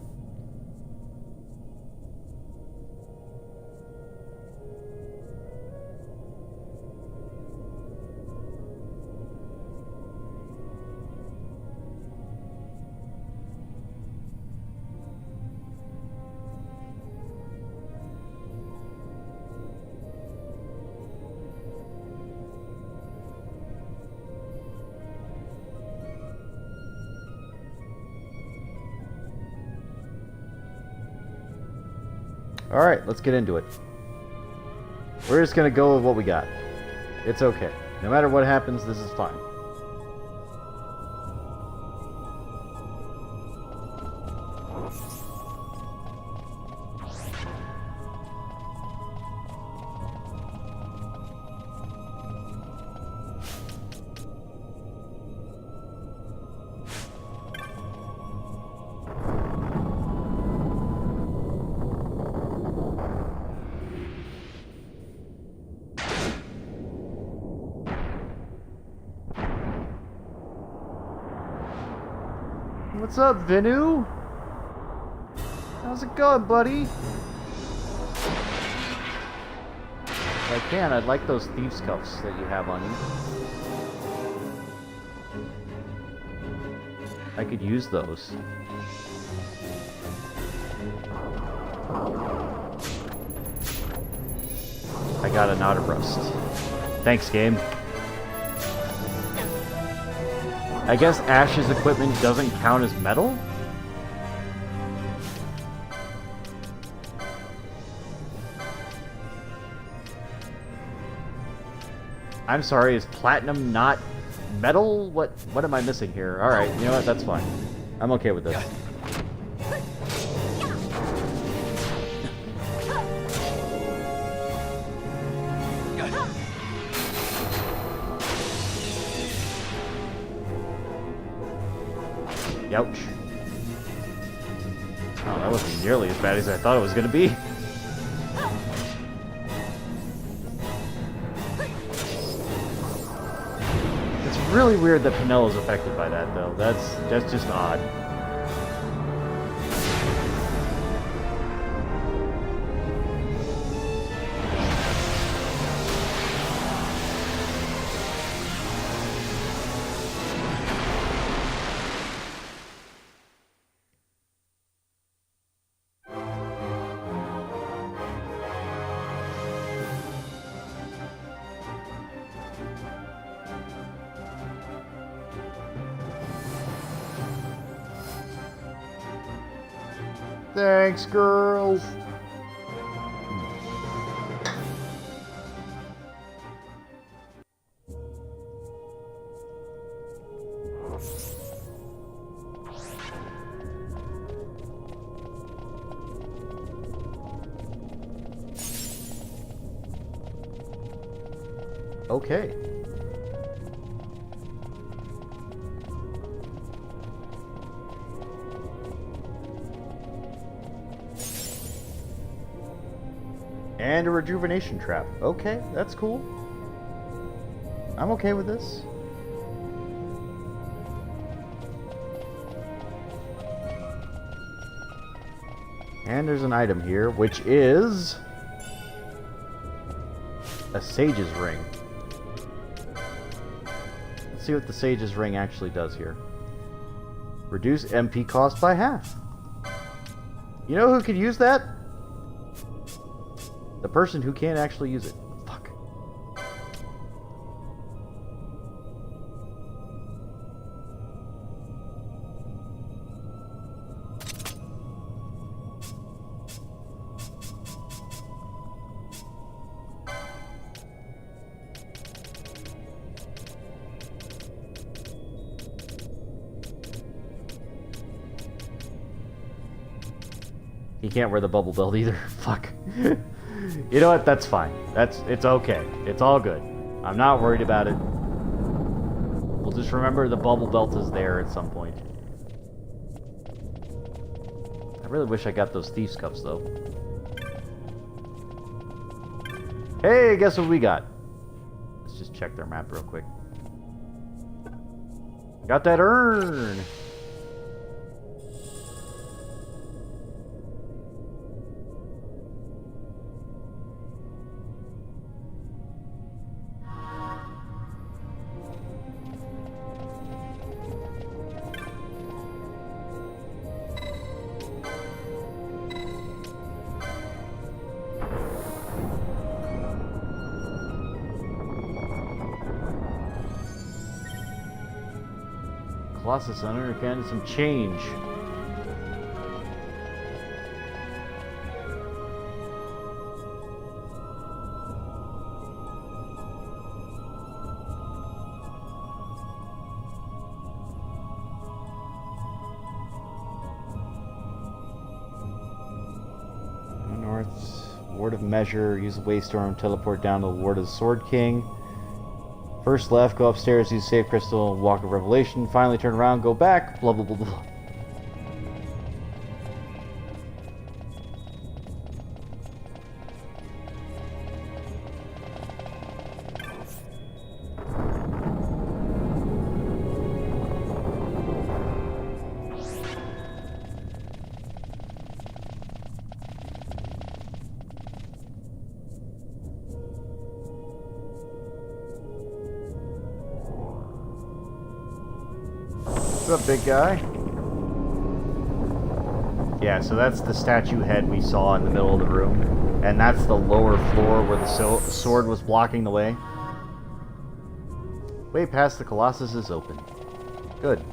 Alright, let's get into it. We're just gonna go with what we got. It's okay. No matter what happens, this is fine. What's up, Venu? How's it going, buddy? If I can, I'd like those thieves' cuffs that you have on you. I could use those. I got an out of rust. Thanks, game. I guess Ash's equipment doesn't count as metal? I'm sorry, is platinum not metal? What am I missing here? Alright, you know what, that's fine. I'm okay with this. Ouch. Oh, that wasn't nearly as bad as I thought it was going to be. It's really weird that Pinello's affected by that, though. That's just odd. Thanks, girls. Okay. And a rejuvenation trap. Okay, that's cool. I'm okay with this. And there's an item here, which is a Sage's Ring. Let's see what the Sage's Ring actually does here. Reduce MP cost by half. You know who could use that? The person who can't actually use it. Fuck. He can't wear the bubble belt either. Fuck. You know what? That's fine. It's okay. It's all good. I'm not worried about it. We'll just remember the bubble belt is there at some point. I really wish I got those thieves' cups though. Hey, guess what we got? Let's just check their map real quick. Got that urn. Colossus Center, again, some change. North, Ward of Measure, use the Waystorm, teleport down to the Ward of the Sword King. First left, go upstairs, use Save Crystal, Walk of Revelation, finally turn around, go back, blah blah blah blah. What's up, big guy? Yeah, so that's the statue head we saw in the middle of the room. And that's the lower floor where the sword was blocking the way. Way past the Colossus is open. Good.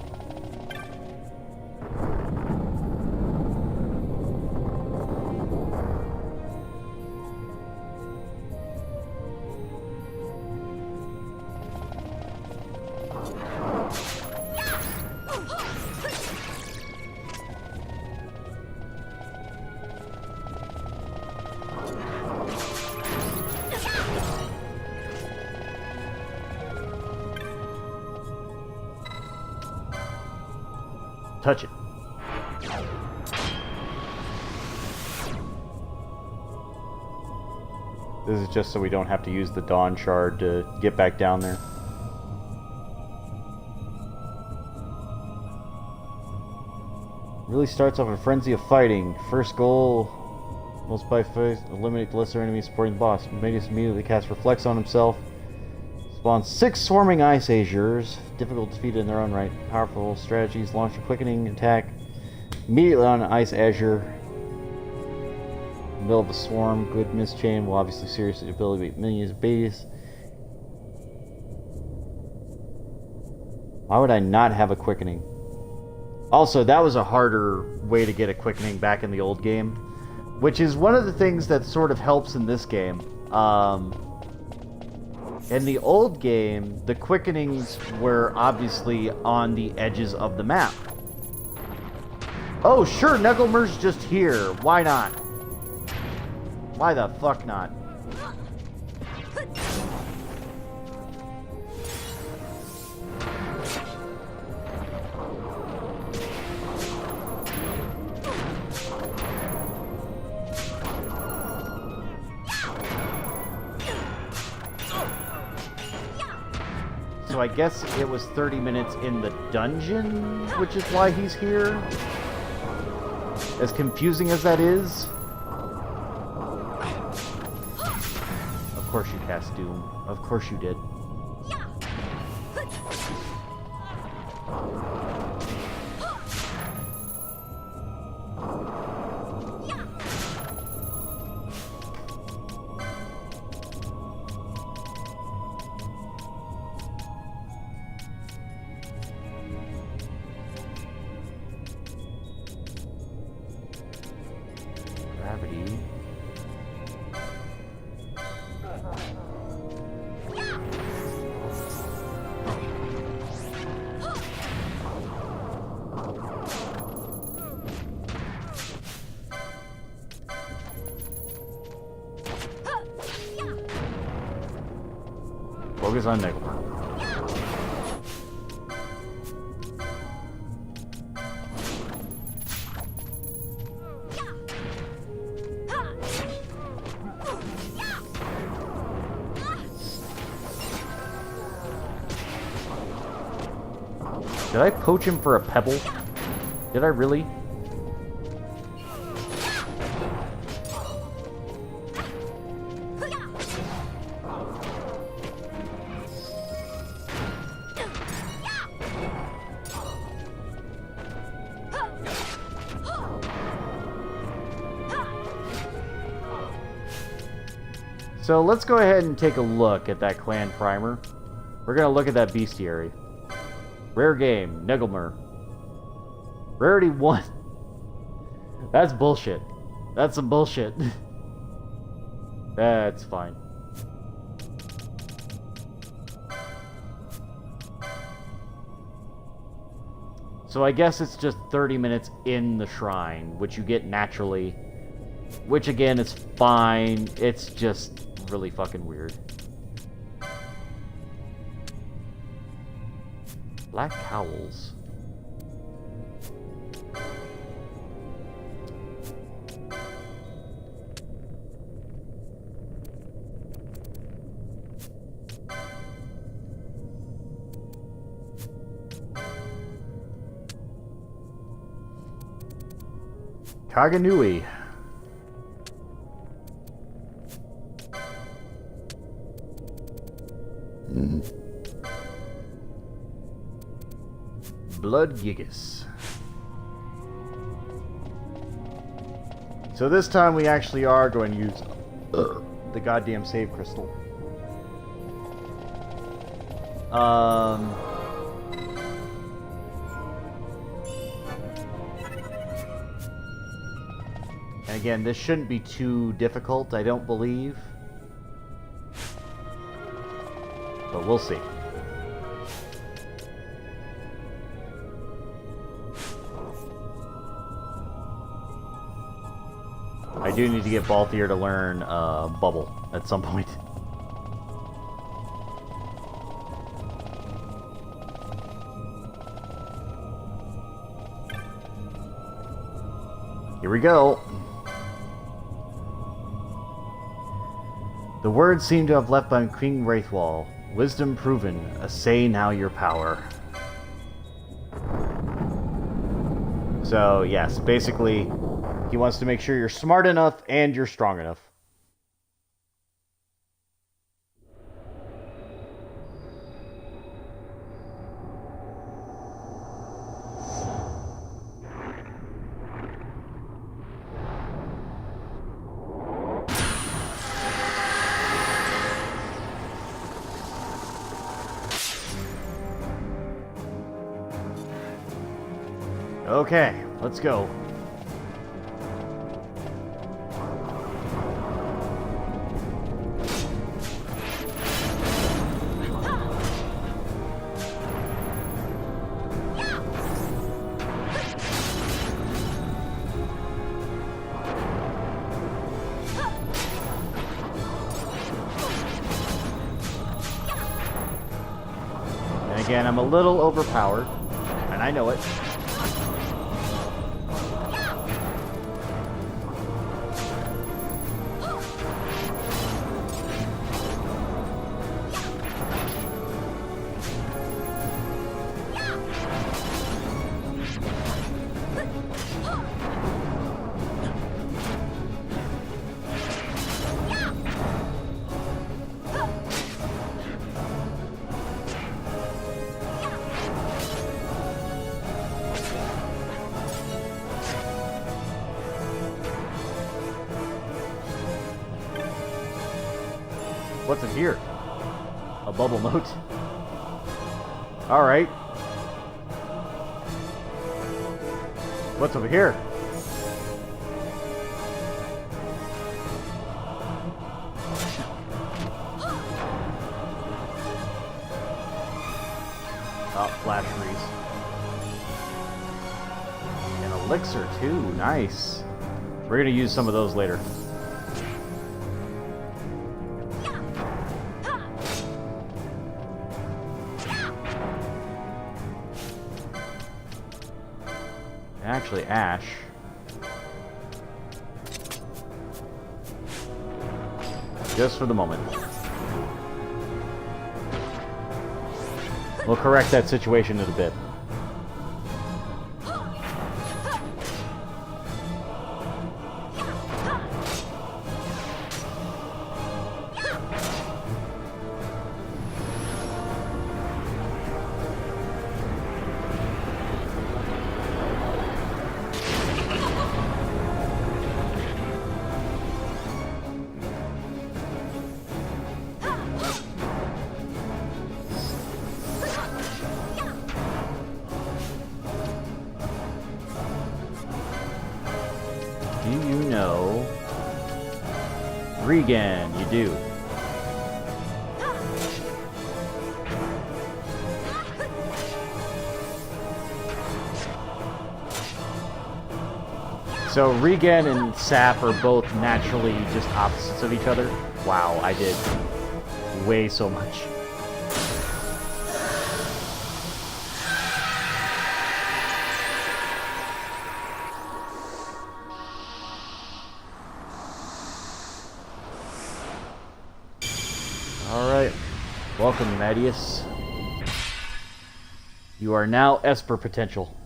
Touch it. This is just so we don't have to use the Dawn Shard to get back down there. Really starts off a frenzy of fighting. First goal, most by face, eliminate the lesser enemy supporting the boss. Magus immediately casts Reflex on himself. Spawns 6 swarming ice azures, difficult to defeat in their own right. Powerful strategies, launch a quickening attack immediately on an ice azure. In the middle of a swarm, good mist chain will obviously seriously debilitate minions of base. Why would I not have a quickening? Also, that was a harder way to get a quickening back in the old game, which is one of the things that sort of helps in this game. In the old game, the quickenings were obviously on the edges of the map. Oh, sure, Negglemer's just here. Why not? Why the fuck not? So I guess it was 30 minutes in the dungeon, which is why he's here. As confusing as that is. Of course you cast Doom. Of course you did. Gravity. Focus on Negglemer. Did I poach him for a pebble? Did I really? So let's go ahead and take a look at that clan primer. We're going to look at that bestiary. Rare game, Negglemer. Rarity 1. That's bullshit. That's some bullshit. That's fine. So I guess it's just 30 minutes in the shrine, which you get naturally. Which again is fine. It's just really fucking weird. Black Cowls. Kaganui. Blood Gigas. So this time we actually are going to use the goddamn save crystal. And again, this shouldn't be too difficult, I don't believe. But we'll see. I do need to get Balthier to learn Bubble at some point. Here we go. The words seem to have left by King Wraithwall. Wisdom proven, assay now your power. So, yes, basically, he wants to make sure you're smart enough and you're strong enough. Okay, let's go. And again, I'm a little overpowered, and I know it. What's in here? A bubble note. Alright. What's over here? Oh, flash freeze. An elixir too, nice. We're gonna use some of those later. Actually, Ash. Just for the moment. We'll correct that situation in a bit. Do you know Regan? You do. So Regan and Sap are both naturally just opposites of each other. Wow, I did way so much. Alright, welcome Madius. You are now Esper potential.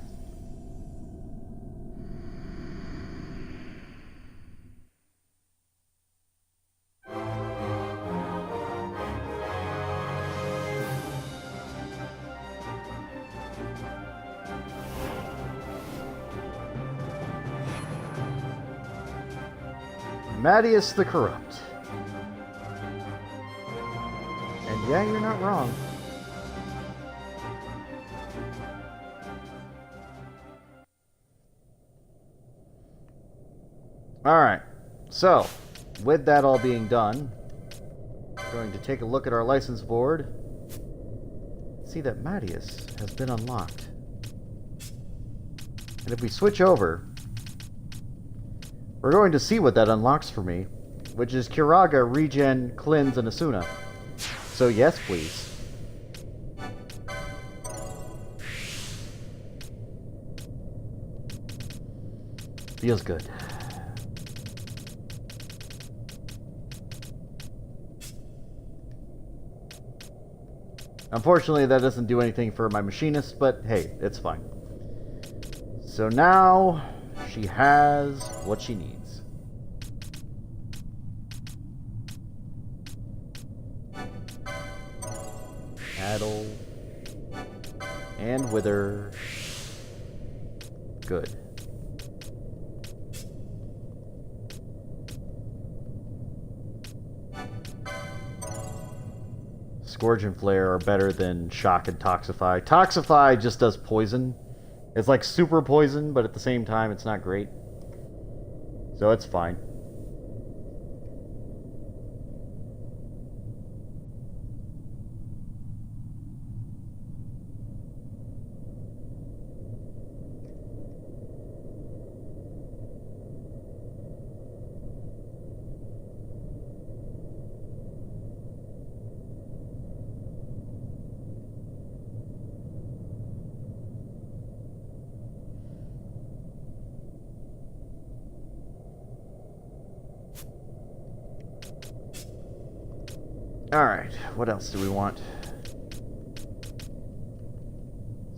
Madius the Corrupt. And yeah, you're not wrong. Alright, so, with that all being done, we're going to take a look at our license board. See that Madius has been unlocked. And if we switch over, we're going to see what that unlocks for me, which is Kiraga, Regen, Cleanse, and Asuna. So yes, please. Feels good. Unfortunately, that doesn't do anything for my machinist, but hey, it's fine. So now she has what she needs. Addle and Wither. Good. Scourge and Flare are better than Shock and Toxify. Toxify just does poison. It's like super poison, but at the same time, it's not great. So it's fine. Alright, what else do we want?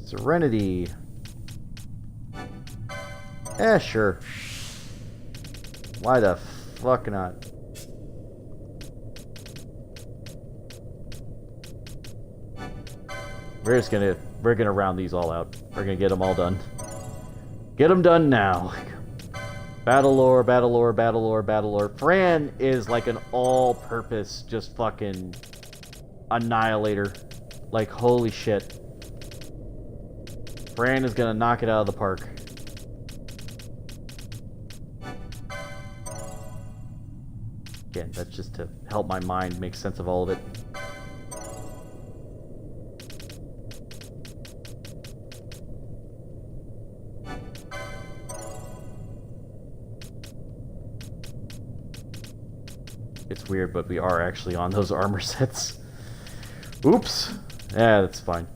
Serenity. Eh, sure. Why the fuck not? We're gonna round these all out. We're gonna get them all done. Get them done now. Battle lore, battle lore, battle lore, battle lore. Fran is like an all-purpose, just fucking annihilator. Like, holy shit. Fran is gonna knock it out of the park. Again, that's just to help my mind make sense of all of it. It's weird, but we are actually on those armor sets. Oops. Yeah, that's fine.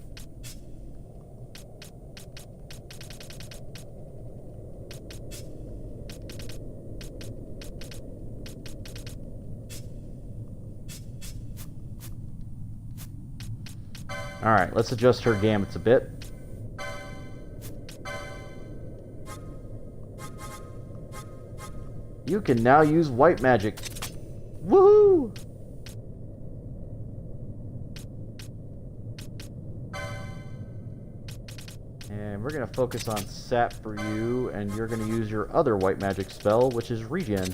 Alright, let's adjust her gamuts a bit. You can now use white magic. Woohoo! And we're going to focus on sap for you, and you're going to use your other white magic spell, which is regen.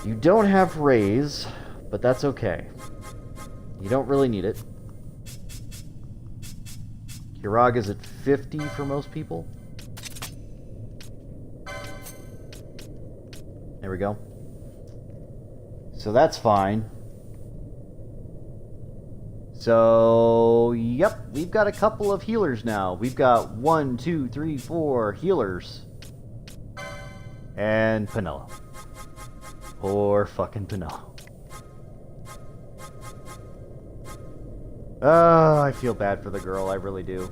You don't have raise, but that's okay. You don't really need it. Kiraga's at 50 for most people. There we go. So that's fine. So, yep, we've got a couple of healers now. We've got 1, 2, 3, 4 healers. And Penelo. Poor fucking Penelo. I feel bad for the girl, I really do.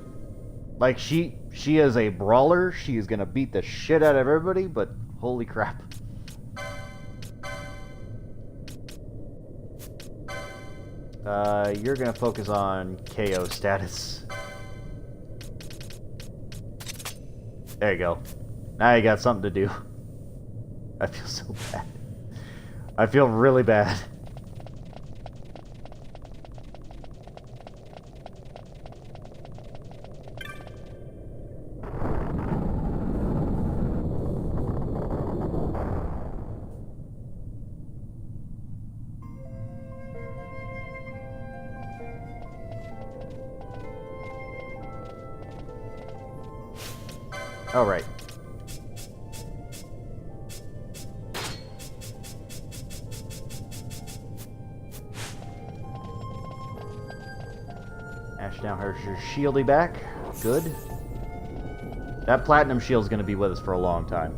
Like, she is a brawler. She is gonna beat the shit out of everybody, but holy crap. You're gonna focus on KO status. There you go. Now you got something to do. I feel so bad. I feel really bad. All right. Ash now has your shieldy back. Good. That platinum shield's going to be with us for a long time.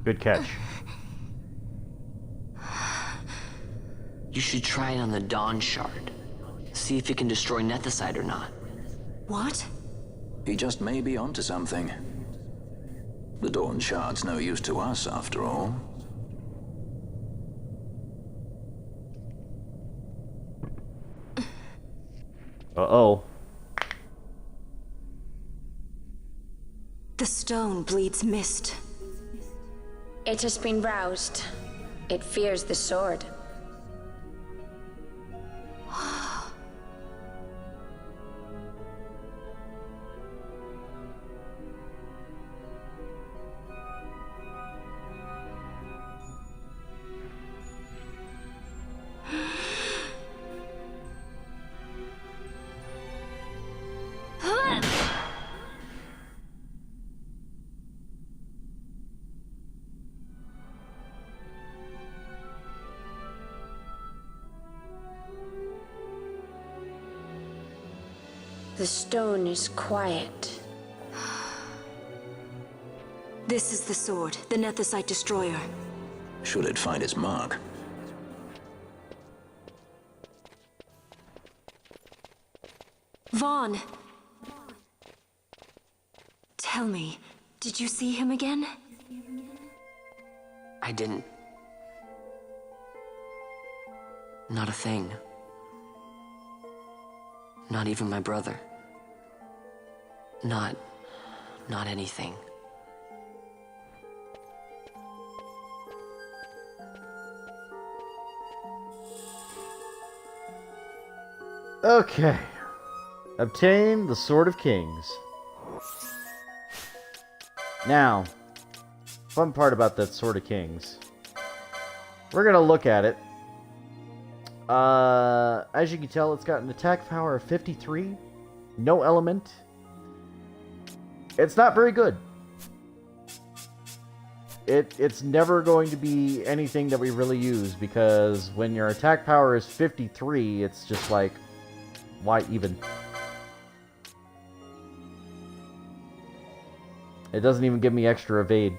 Good catch. You should try it on the Dawn Shard. See if it can destroy Nethicide or not. What? He just may be onto something. The Dawn Shard's no use to us, after all. Uh-oh. The stone bleeds mist. It has been roused. It fears the sword. The stone is quiet. This is the sword, the Nethicite destroyer. Should it find its mark? Vaughn! Tell me, did you see him again? I didn't. Not a thing. Not even my brother. Not anything. Okay. Obtain the Sword of Kings. Now, fun part about that Sword of Kings. We're gonna look at it. As you can tell, it's got an attack power of 53. No element. It's not very good. It's never going to be anything that we really use, because when your attack power is 53, it's just like, why even? It doesn't even give me extra evade.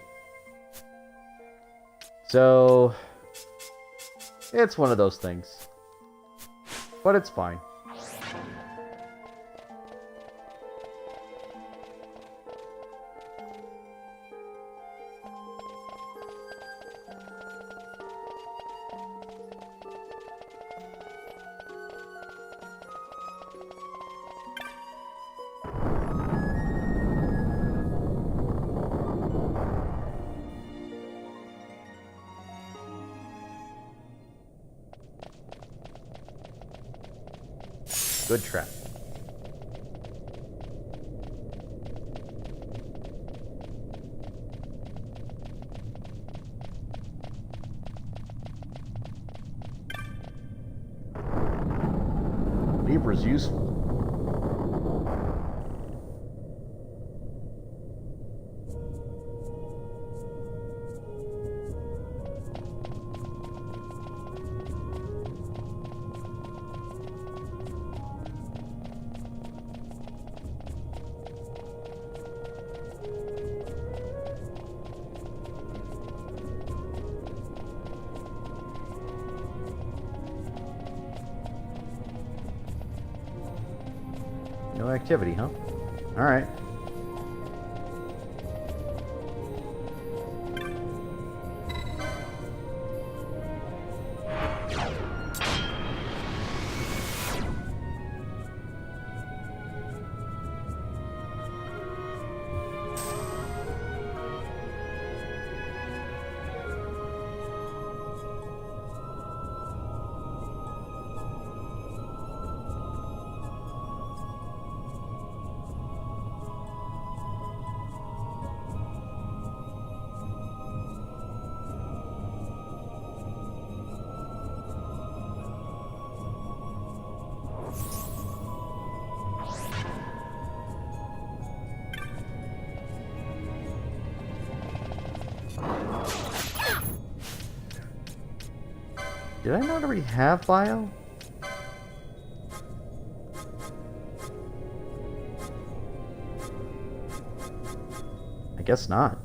So, it's one of those things. But it's fine. Good trap. Libra's useful. No activity, huh? Alright. Did I not already have bio? I guess not.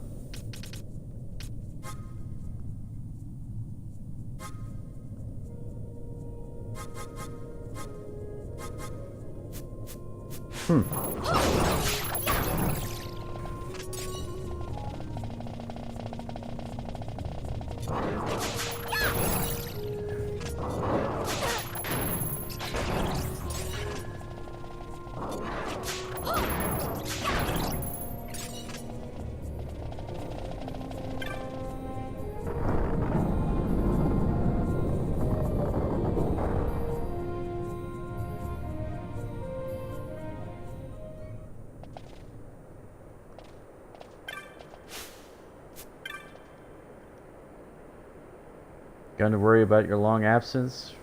Begun to worry about your long absence.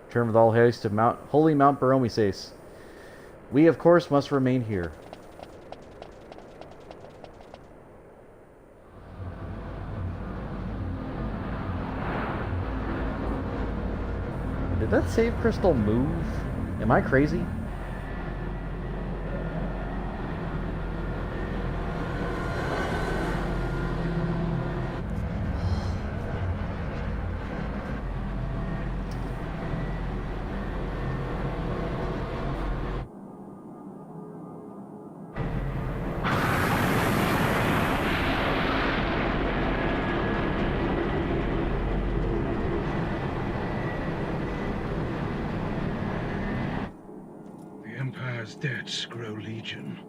Return with all haste to Holy Mount Baromises. We, of course, must remain here. Did that save crystal move? Am I crazy? Empire's debts grow legion.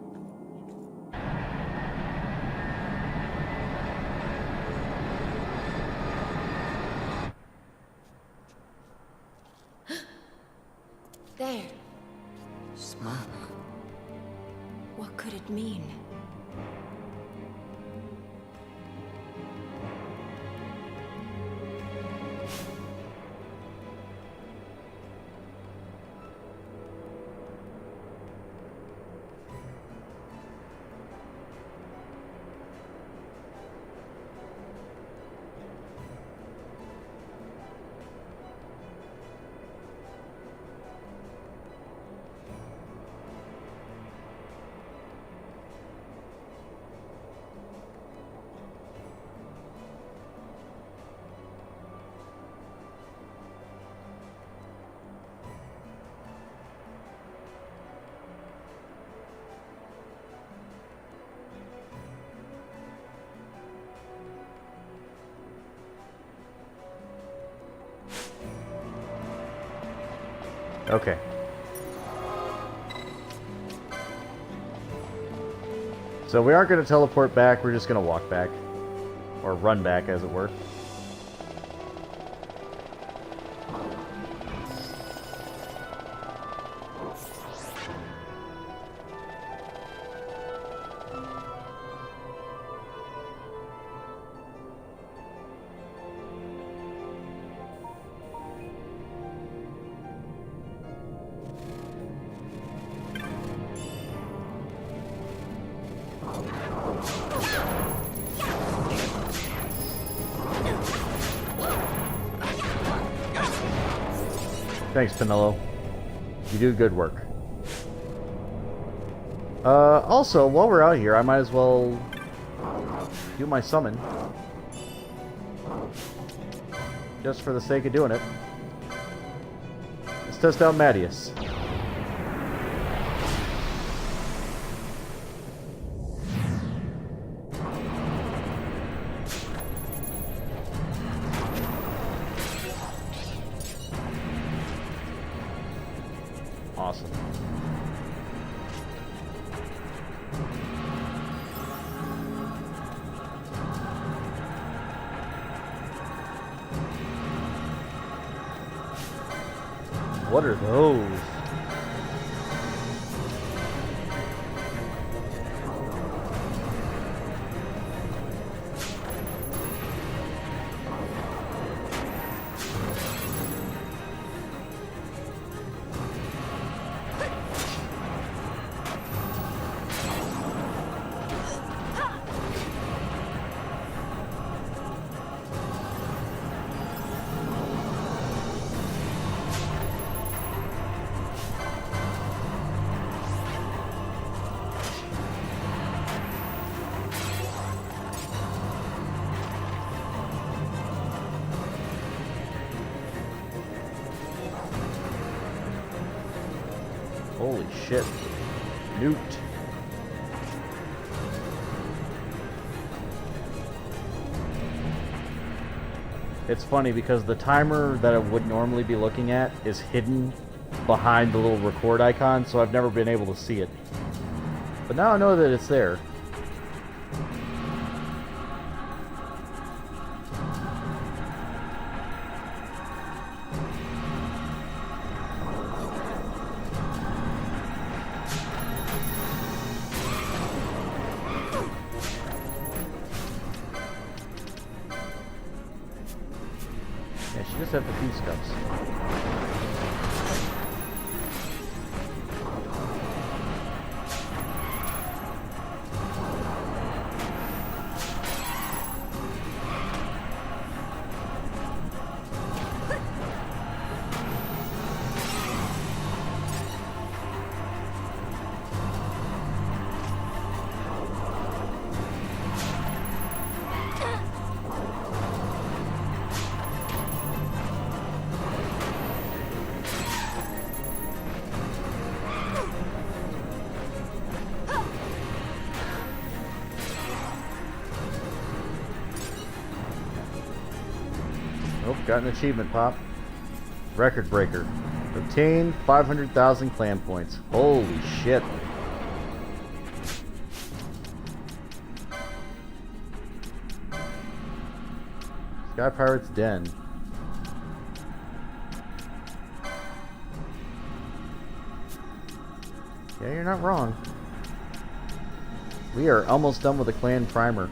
There. Smoke. What could it mean? Okay. So we aren't going to teleport back, we're just going to walk back. Or run back, as it were. Thanks, Penelo. You do good work. Also, while we're out here, I might as well do my summon. Just for the sake of doing it. Let's test out Mattias. Awesome. What are those? Holy shit. Newt. It's funny because the timer that I would normally be looking at is hidden behind the little record icon, so I've never been able to see it. But now I know that it's there. You just have a few scuffs. Oh, got an achievement, Pop. Record breaker. Obtain 500,000 clan points. Holy shit. Sky Pirate's Den. Yeah, you're not wrong. We are almost done with the clan primer.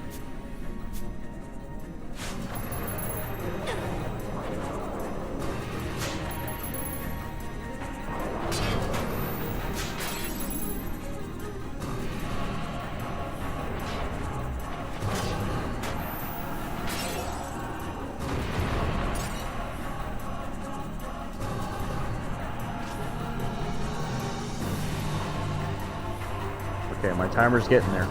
Okay, my timer's getting there.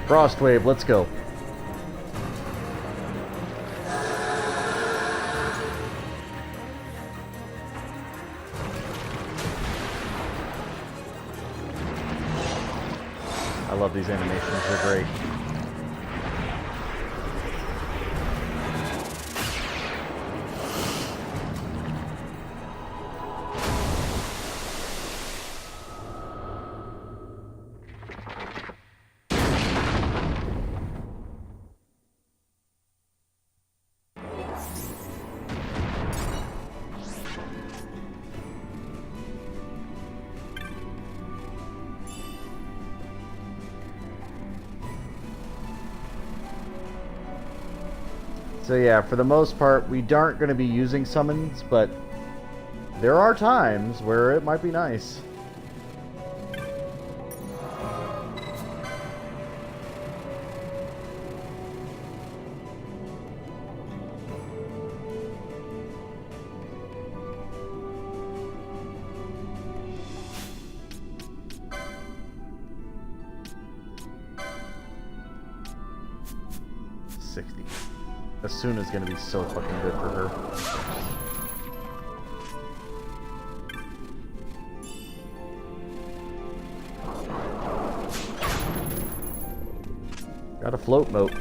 Frostwave, let's go. I love these animations, they're great. So yeah, for the most part, we aren't going to be using summons, but there are times where it might be nice. Asuna is going to be so fucking good for her. Got a float moat.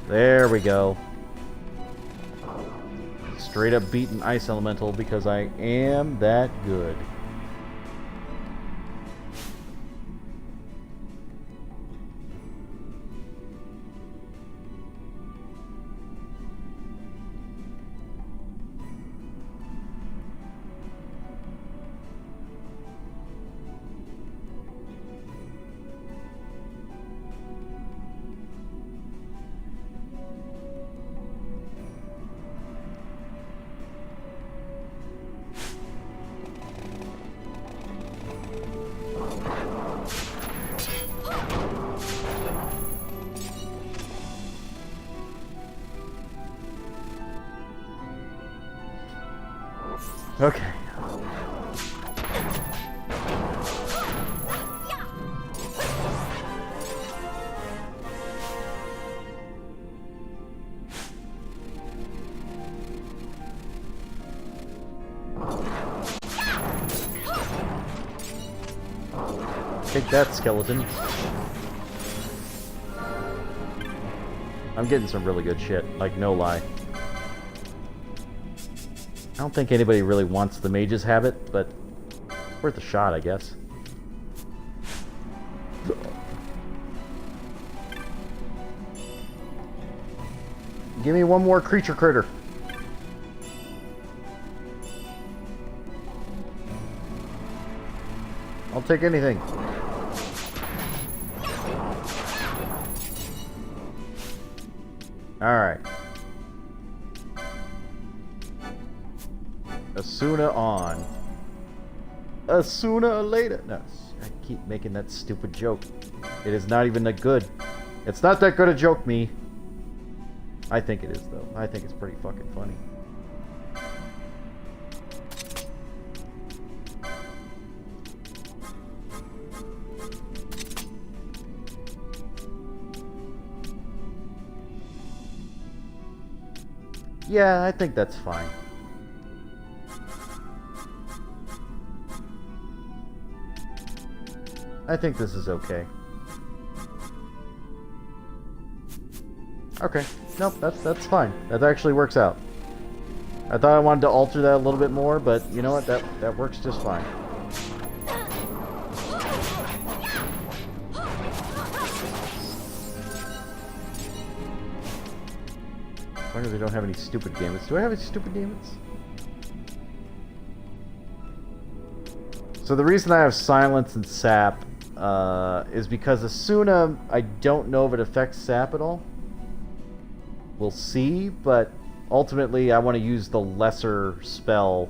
There we go. Straight up beating Ice Elemental because I am that good. Okay. Take that, skeleton. I'm getting some really good shit, like no lie. I don't think anybody really wants the mage's habit, but it's worth a shot, I guess. Give me one more creature critter. I'll take anything. Alright. Asuna on. Asuna later. No, I keep making that stupid joke. It is not even that good. It's not that good a joke, me. I think it is, though. I think it's pretty fucking funny. Yeah, I think that's fine. I think this is okay. Okay. Nope, that's fine. That actually works out. I thought I wanted to alter that a little bit more, but you know what? That works just fine. As long as I don't have any stupid gamuts. Do I have any stupid gamuts? So the reason I have silence and sap is because Asuna, I don't know if it affects sap at all. We'll see, but ultimately I want to use the lesser spell.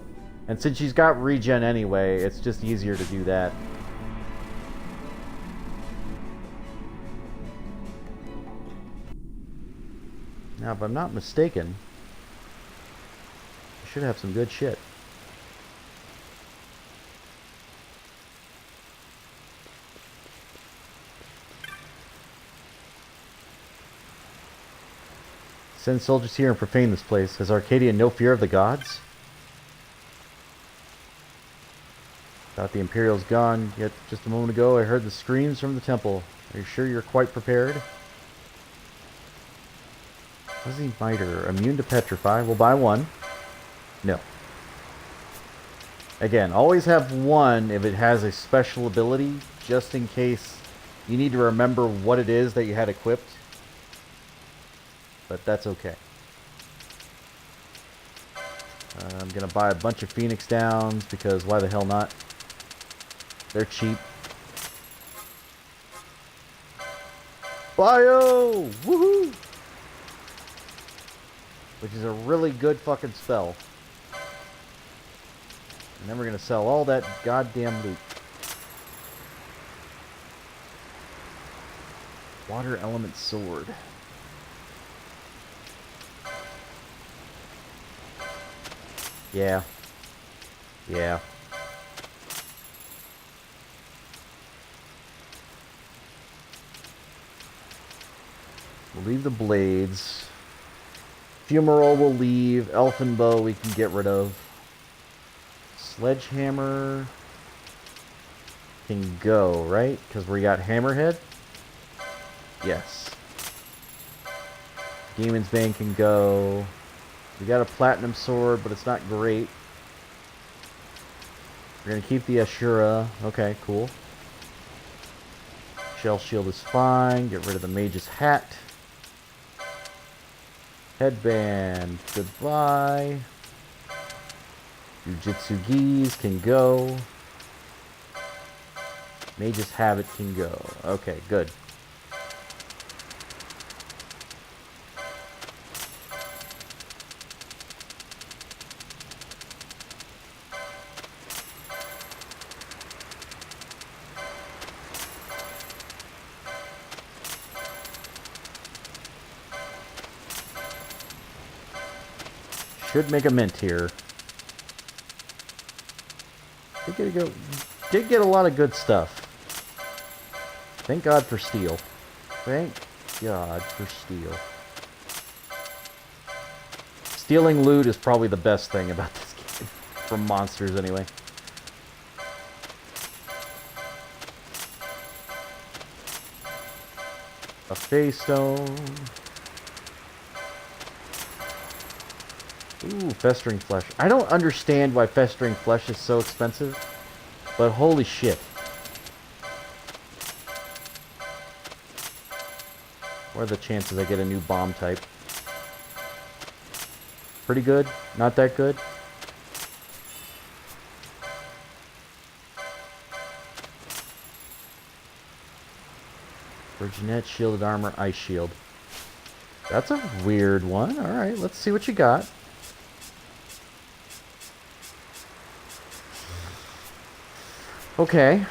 And since she's got regen anyway, it's just easier to do that. Now, if I'm not mistaken, I should have some good shit. Send soldiers here and profane this place. Has Arcadia no fear of the gods? Thought the Imperial's gone, yet just a moment ago I heard the screams from the temple. Are you sure you're quite prepared? Fuzzy Miter, immune to petrify. We'll buy one. No. Again, always have one if it has a special ability, just in case you need to remember what it is that you had equipped. But that's okay. I'm gonna buy a bunch of Phoenix Downs because why the hell not? They're cheap. Bio! Woohoo! Which is a really good fucking spell. And then we're gonna sell all that goddamn loot. Water Element Sword. Yeah. Yeah. We'll leave the blades. Fumarole will leave. Elfin Bow we can get rid of. Sledgehammer can go, right? Because we got Hammerhead? Yes. Demon's Bane can go. We got a Platinum Sword, but it's not great. We're going to keep the Ashura. Okay, cool. Shell Shield is fine. Get rid of the Mage's Hat. Headband. Goodbye. Jujitsu Gis can go. Mage's Habit can go. Okay, good. Should make a mint here. Did get a lot of good stuff. Thank God for steel. Thank God for steel. Stealing loot is probably the best thing about this game. From monsters, anyway. A Face Stone. Ooh, festering flesh. I don't understand why festering flesh is so expensive, but holy shit. What are the chances I get a new bomb type? Pretty good? Not that good? Virginette, shielded armor, ice shield. That's a weird one. Alright, let's see what you got. Okay.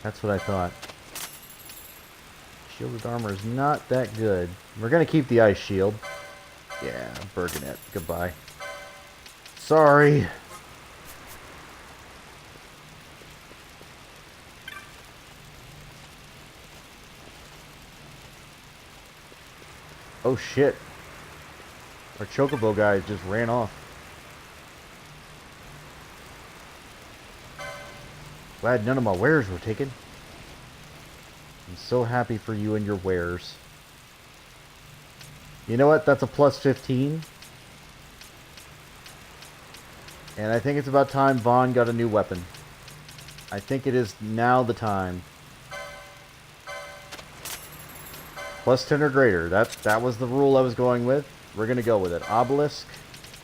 That's what I thought. Shielded armor is not that good. We're gonna keep the ice shield. Yeah, Burgonet. Goodbye. Sorry. Oh shit. Our Chocobo guy just ran off. Glad none of my wares were taken. I'm so happy for you and your wares. You know what? That's a plus 15. And I think it's about time Vaughn got a new weapon. I think it is now the time. Plus 10 or greater. That was the rule I was going with. We're going to go with it. Obelisk,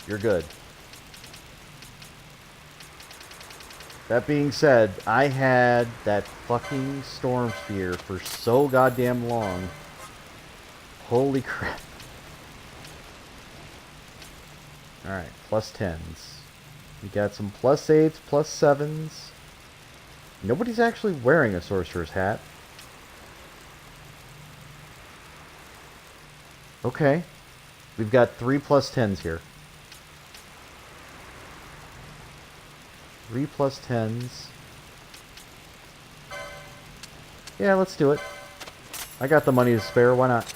you're good. That being said, I had that fucking Storm Spear for so goddamn long. Holy crap. Alright, plus 10s. We got some plus 8s, plus 7s. Nobody's actually wearing a Sorcerer's Hat. Okay. We've got 3 plus 10s here. 3 plus 10s. Yeah, let's do it. I got the money to spare, why not?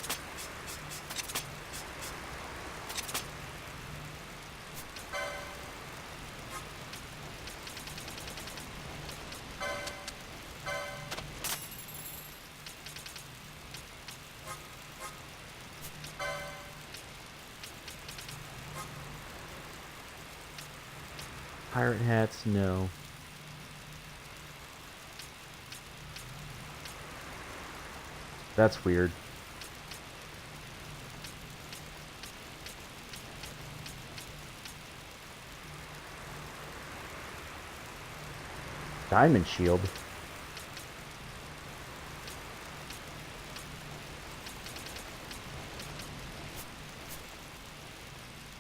Pirate hats, no. That's weird. Diamond shield.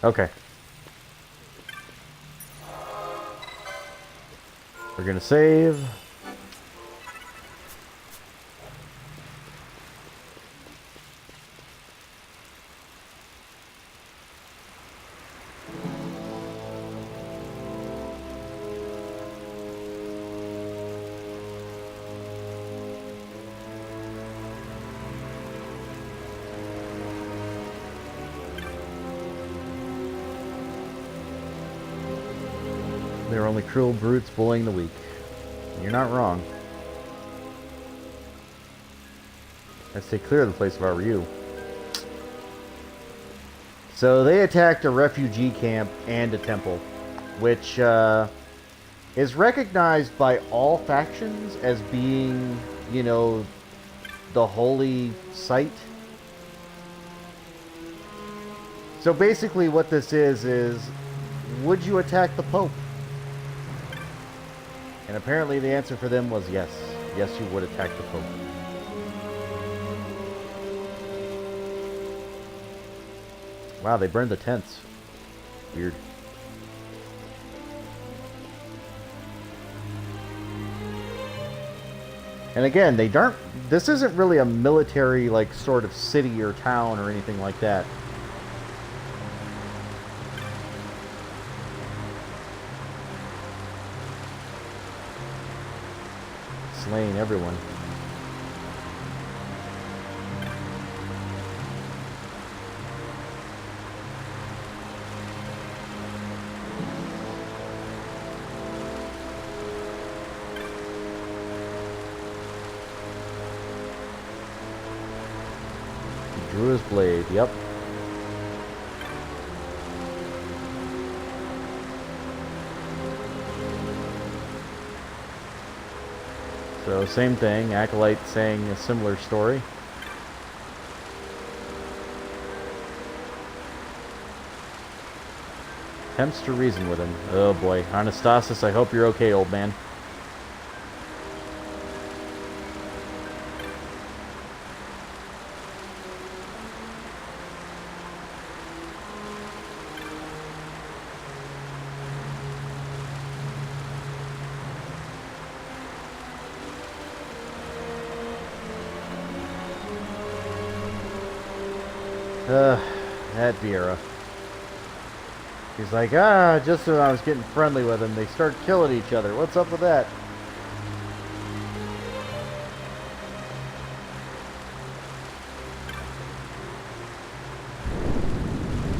Okay. We're gonna save. They're only cruel brutes bullying the weak. You're not wrong. I'd stay clear of the place if I were you. So they attacked a refugee camp and a temple, which is recognized by all factions as being, you know, the holy site. So basically what this is, would you attack the Pope? And apparently the answer for them was yes. Yes, you would attack the Pope. Wow, they burned the tents. Weird. And again, they aren't... This isn't really a military, like, sort of city or town or anything like that. Slaying everyone. He drew his blade, yep. So same thing, Acolyte saying a similar story. Attempts to reason with him. Oh boy. Anastasis, I hope you're okay, old man. That Viera. He's like, just when I was getting friendly with him, they start killing each other. What's up with that?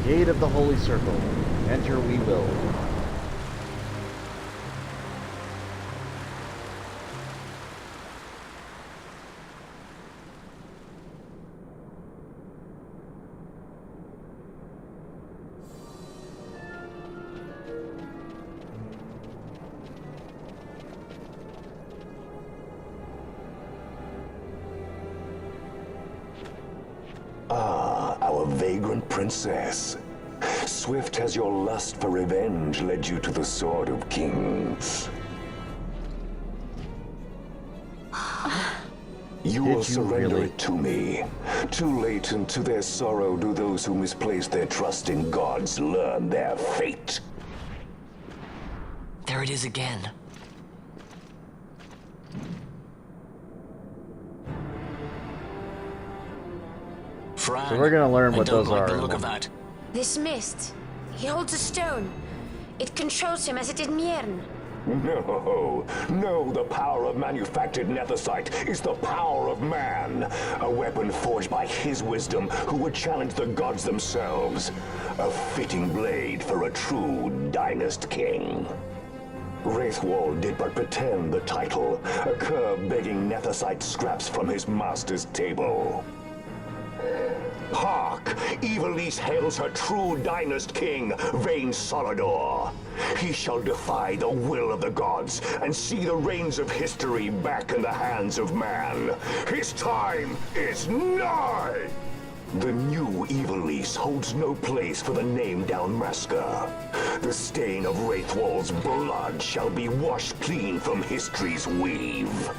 Gate of the Holy Circle. Enter we will. Our vagrant princess. Swift has your lust for revenge led you to the Sword of Kings. You will surrender it to me. Too late, and to their sorrow do those who misplace their trust in gods learn their fate. There it is again. So we're gonna learn what those are. The look of that. This mist. He holds a stone. It controls him as it did Miern. No, the power of manufactured nethicite is the power of man. A weapon forged by his wisdom who would challenge the gods themselves. A fitting blade for a true dynast king. Wraithwall did but pretend the title, a cur begging nethicite scraps from his master's table. Hark! Evilise hails her true dynast king, Vain Solidor. He shall defy the will of the gods and see the reins of history back in the hands of man. His time is nigh! The new Evilise holds no place for the name Downmasker. The stain of Wraithwall's blood shall be washed clean from history's weave.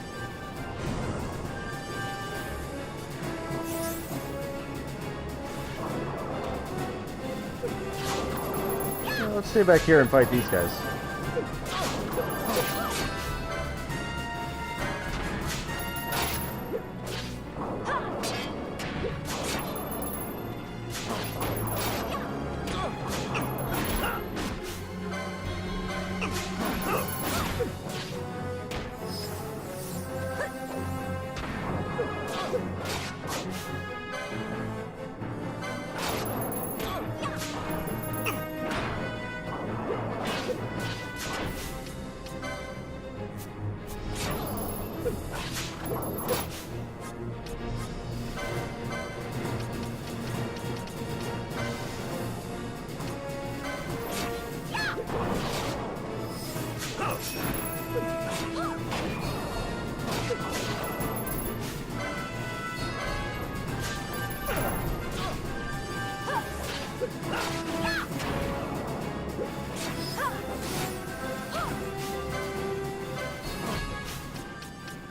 Let's stay back here and fight these guys.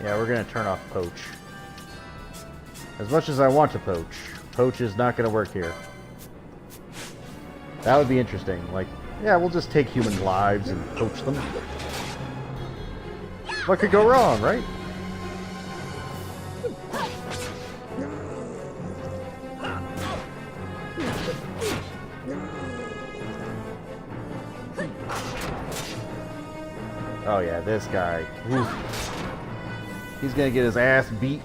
Yeah, we're gonna turn off Poach. As much as I want to poach, Poach is not gonna work here. That would be interesting. Like, yeah, we'll just take human lives and poach them. What could go wrong, right? Oh yeah, this guy. Oof. He's gonna get his ass beat.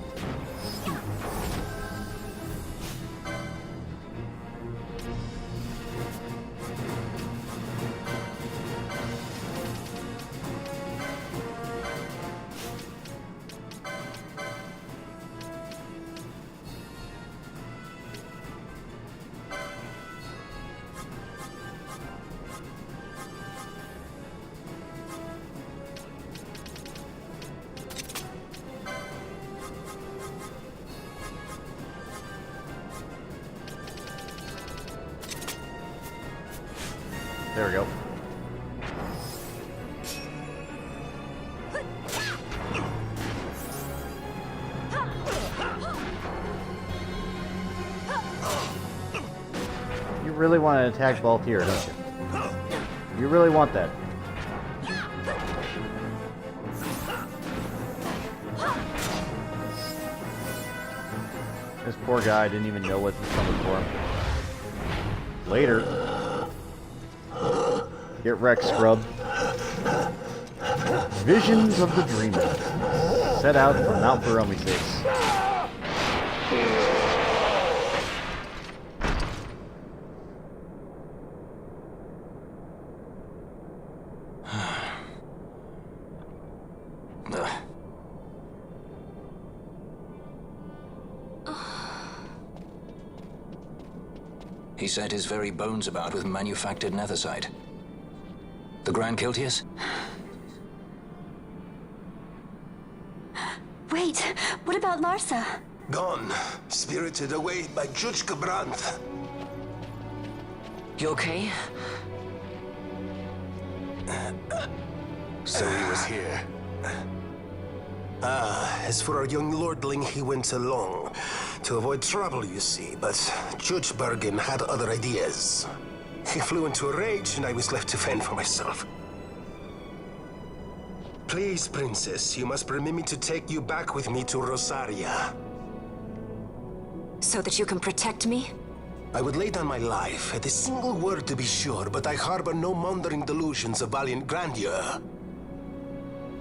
There we go. You really want to attack both here, don't you? You really want that. This poor guy didn't even know what was coming for him. Later. Get wrecked, scrub. Visions of the Dreamer. Set out for Mount Baromi 6. He set his very bones about with manufactured nethersite. The Grand Kiltius? Wait, what about Larsa? Gone. Spirited away by Judge Brandt. You okay? So he was here. As for our young lordling, he went along. To avoid trouble, you see, but Judge Bergen had other ideas. He flew into a rage, and I was left to fend for myself. Please, Princess, you must permit me to take you back with me to Rosaria. So that you can protect me? I would lay down my life, at a single word to be sure, but I harbor no mundane delusions of valiant grandeur.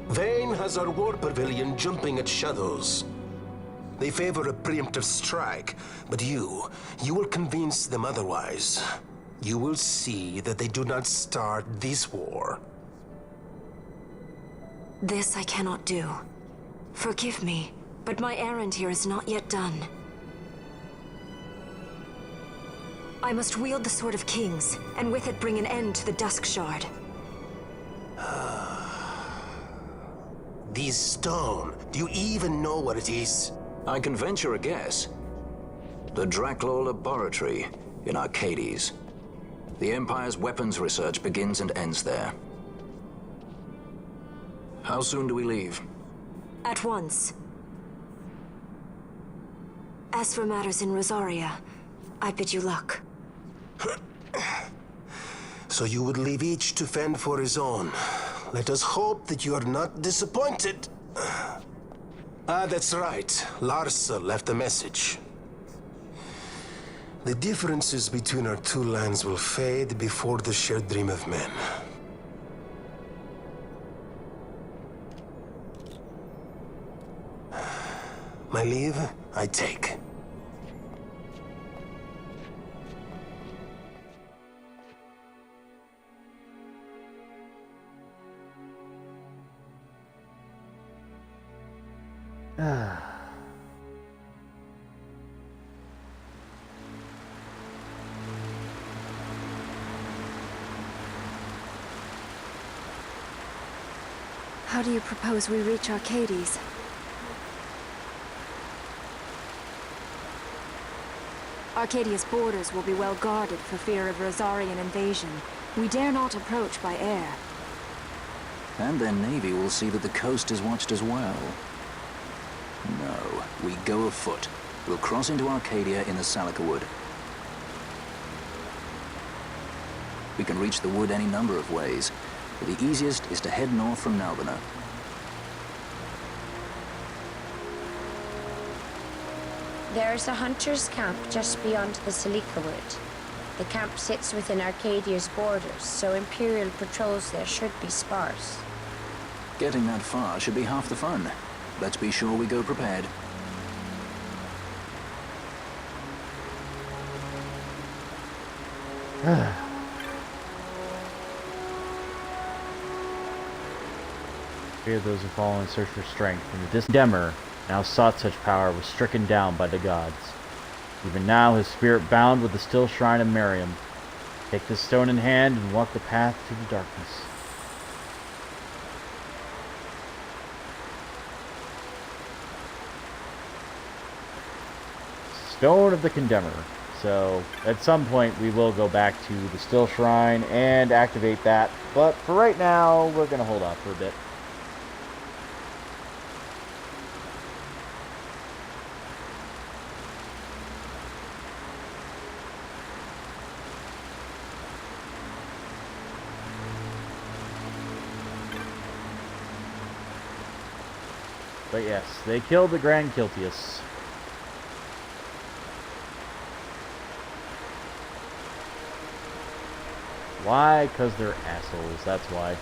Vayne has our war pavilion jumping at shadows. They favor a preemptive strike, but you will convince them otherwise. You will see that they do not start this war. This I cannot do. Forgive me, but my errand here is not yet done. I must wield the Sword of Kings, and with it bring an end to the Dusk Shard. This stone, do you even know what it is? I can venture a guess. The Draclaw Laboratory in Arcades. The Empire's weapons research begins and ends there. How soon do we leave? At once. As for matters in Rosaria, I bid you luck. So you would leave each to fend for his own. Let us hope that you are not disappointed. That's right. Larsa left a message. The differences between our two lands will fade before the shared dream of men. My leave, I take. How do you propose we reach Arcades? Arcadia's borders will be well guarded for fear of Rosarian invasion. We dare not approach by air. And their navy will see that the coast is watched as well. No, we go afoot. We'll cross into Arcadia in the Salika Wood. We can reach the wood any number of ways, but the easiest is to head north from Nalbina. There's a hunter's camp just beyond the Salika Wood. The camp sits within Arcadia's borders, so Imperial patrols there should be sparse. Getting that far should be half the fun. Let's be sure we go prepared. Fear those who fall in search for strength, and the Demmer now sought such power was stricken down by the gods. Even now his spirit bound with the still shrine of Miriam. Take this stone in hand and walk the path to the darkness. Stone of the Condemner, So at some point we will go back to the Still Shrine and activate that. But for right now, we're going to hold off for a bit. But yes, they killed the Grand Kiltius. Why? Because they're assholes, that's why.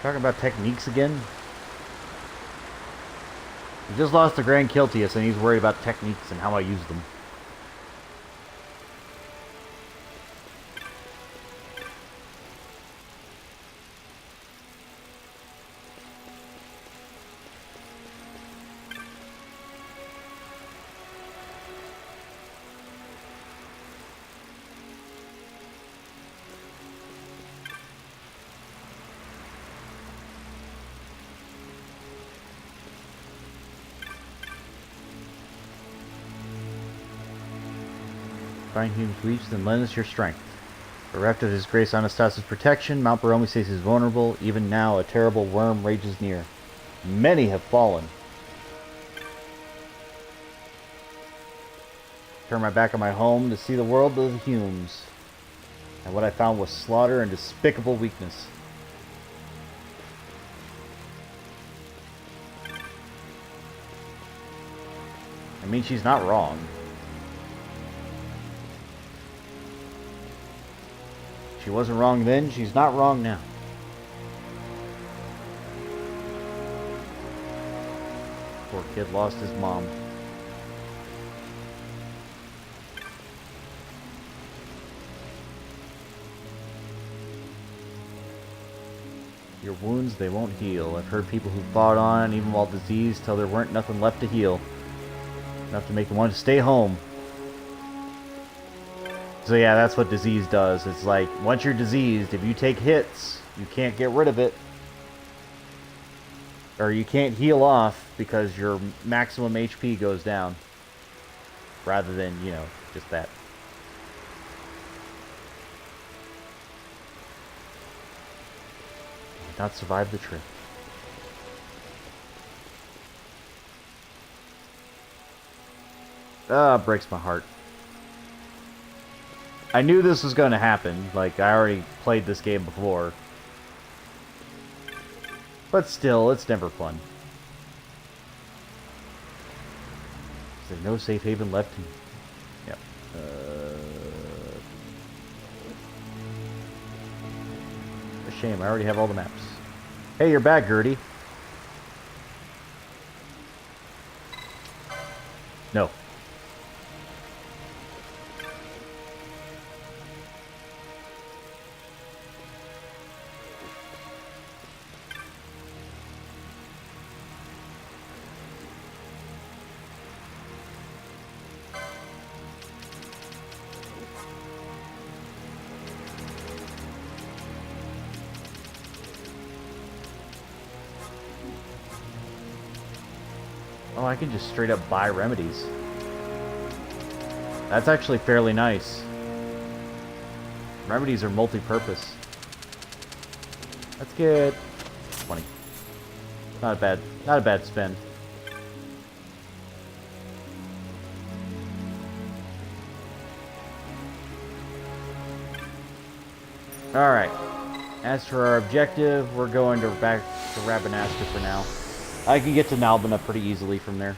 Talking about techniques again? He just lost the Grand Kiltius and he's worried about techniques and how I use them. Find humans weak, then lend us your strength. Bereft of his grace Anastas's protection, Mount Baromeses is vulnerable. Even now, a terrible worm rages near. Many have fallen. Turn my back on my home to see the world of the Humes. And what I found was slaughter and despicable weakness. I mean, she's not wrong. She wasn't wrong then, she's not wrong now. Poor kid lost his mom. Your wounds, they won't heal. I've heard people who fought on, even while diseased, till there weren't nothing left to heal. Enough to make them want to stay home. So yeah, that's what disease does. It's like, once you're diseased, if you take hits, you can't get rid of it. Or you can't heal off because your maximum HP goes down. Rather than, you know, just that. Did not survive the trip. Ah, breaks my heart. I knew this was going to happen. Like, I already played this game before. But still, it's never fun. Is there no safe haven left? Yep. A shame, I already have all the maps. Hey, you're back, Gertie. No. Oh, I can just straight up buy remedies. That's actually fairly nice. Remedies are multi-purpose. Let's get 20. Not a bad spend. Alright. As for our objective, we're going back to Rabanaska for now. I can get to Nalbina pretty easily from there.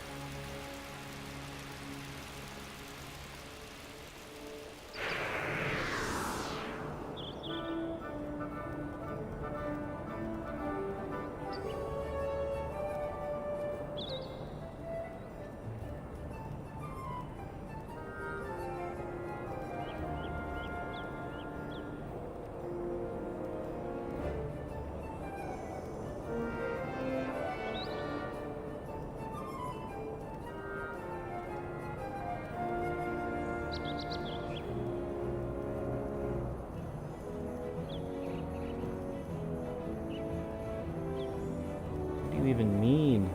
What do you even mean?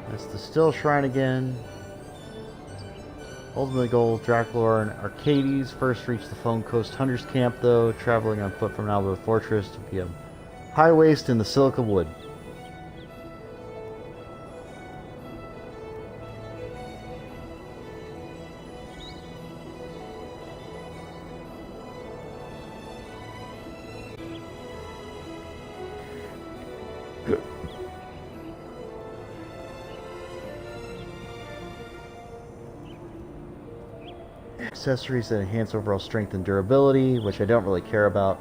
That's the Still Shrine again. Ultimate goal, Dracula and Arcades. First reach the Foam Coast Hunters Camp, though. Traveling on foot from Alba Fortress to be a high waste in the Silica Wood. Accessories that enhance overall strength and durability, which I don't really care about.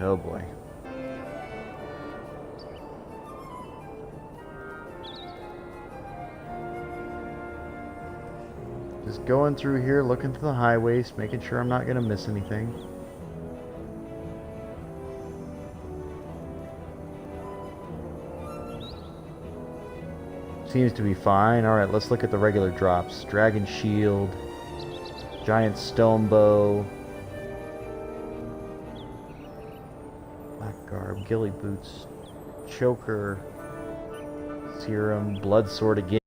Oh boy. Just going through here, looking through the highways, making sure I'm not going to miss anything. Seems to be fine. Alright, let's look at the regular drops. Dragon Shield, Giant Stone Bow, Garb, Ghillie Boots, Choker, Serum, Blood Sword again.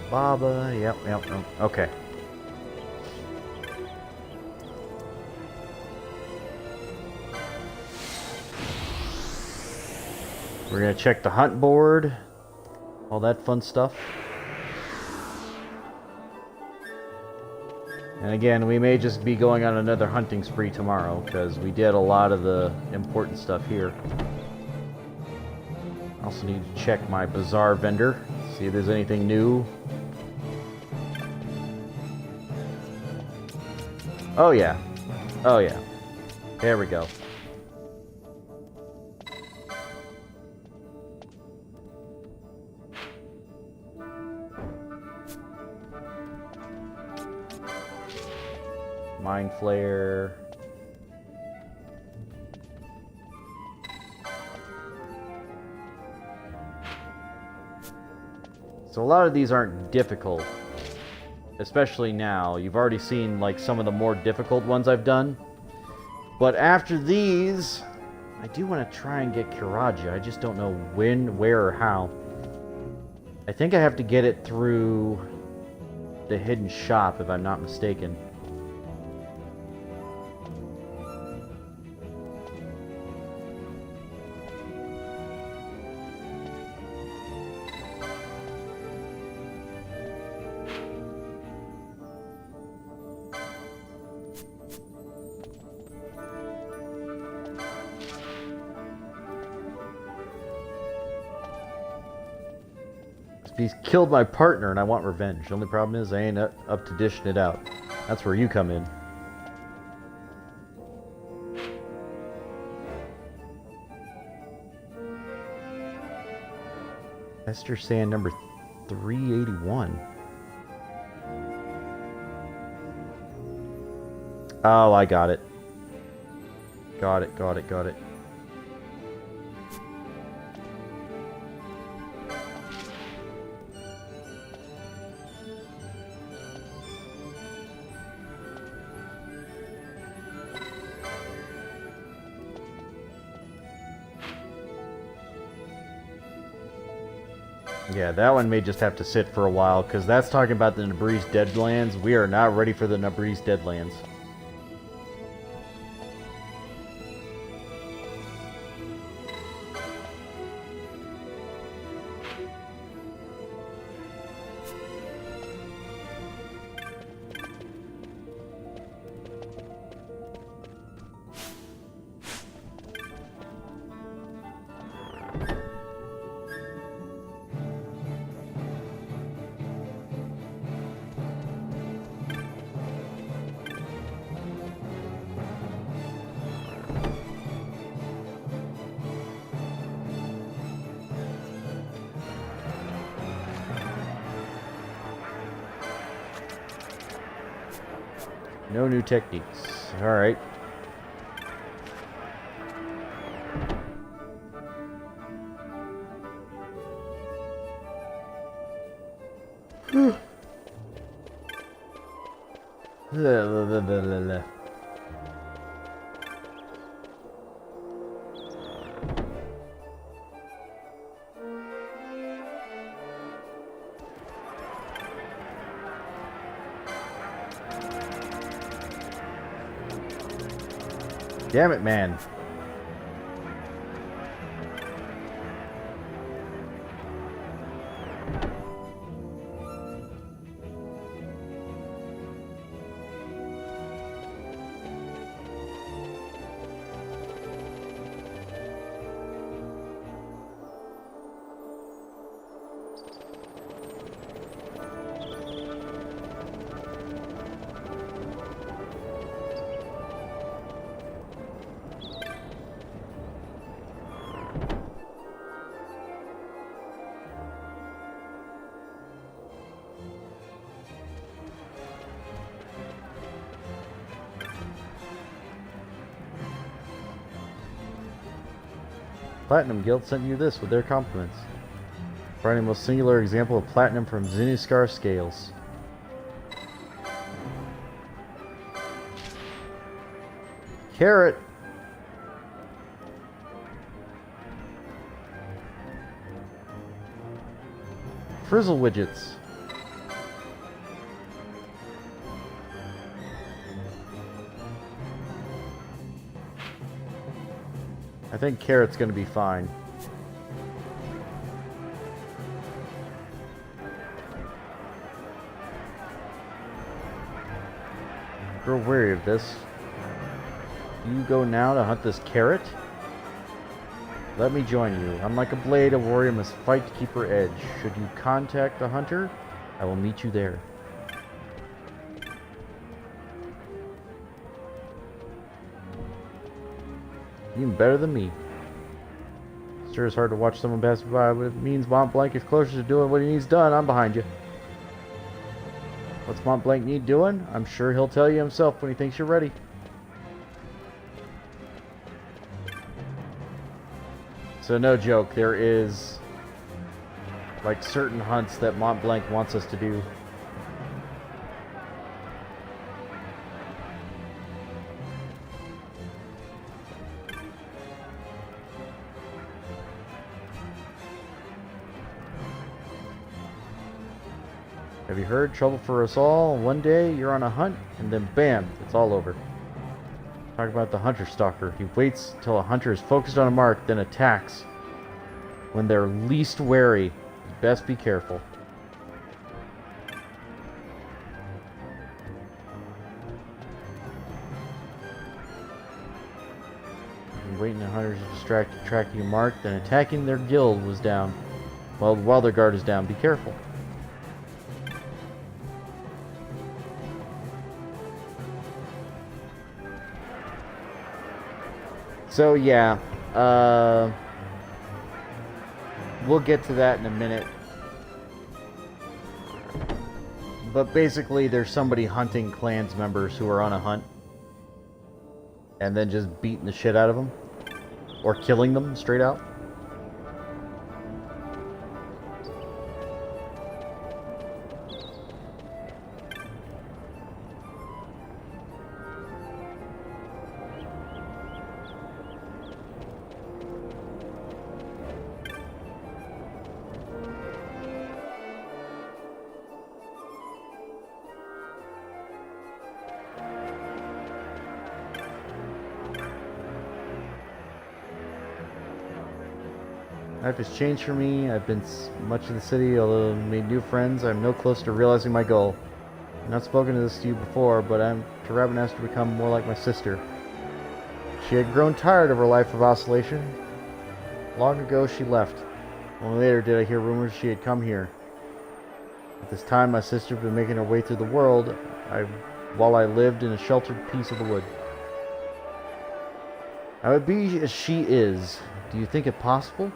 Baba, yep, okay. We're gonna check the hunt board, all that fun stuff. And again, we may just be going on another hunting spree tomorrow, because we did a lot of the important stuff here. I also need to check my bazaar vendor, see if there's anything new. Oh yeah. Oh yeah. There we go. Mind Flare. So a lot of these aren't difficult, especially now. You've already seen like some of the more difficult ones I've done. But after these, I do want to try and get Kiraja. I just don't know when, where, or how. I think I have to get it through the hidden shop, if I'm not mistaken. He's killed my partner and I want revenge. The only problem is I ain't up to dishing it out. That's where you come in. Esther Sand number 381. Oh, I got it. Got it. Yeah, that one may just have to sit for a while, because that's talking about the Nabri's Deadlands. We are not ready for the Nabri's Deadlands. No new techniques. Alright. Damn it, man. Platinum Guild sent you this with their compliments. Providing the most singular example of platinum from Zinuscar scales. Carrot. Frizzle widgets. I think carrot's gonna be fine. Grow wary of this. You go now to hunt this carrot? Let me join you. Unlike a blade, a warrior must fight to keep her edge. Should you contact the hunter, I will meet you there. Even better than me. Sure is hard to watch someone pass me by, but it means Mont Blanc is closer to doing what he needs done. I'm behind you. What's Mont Blanc need doing? I'm sure he'll tell you himself when he thinks you're ready. So no joke, there is like certain hunts that Mont Blanc wants us to do. Have you heard? Trouble for us all. One day you're on a hunt, and then bam, it's all over. Talk about the hunter stalker. He waits till a hunter is focused on a mark, then attacks. When they're least wary, you best be careful. Waiting the hunters to distract, tracking a mark, then attacking their guild was down. While their guard is down, be careful. So yeah, we'll get to that in a minute. But basically there's somebody hunting clans members who are on a hunt. And then just beating the shit out of them. Or killing them straight out. Life has changed for me. I've been much of the city, although I've made new friends. I'm no closer to realizing my goal. I've not spoken to this to you before, but I'm to Ravenous to become more like my sister. She had grown tired of her life of oscillation. Long ago she left. Only later did I hear rumors she had come here. At this time my sister had been making her way through the world, while I lived in a sheltered piece of the wood. I would be as she is. Do you think it possible?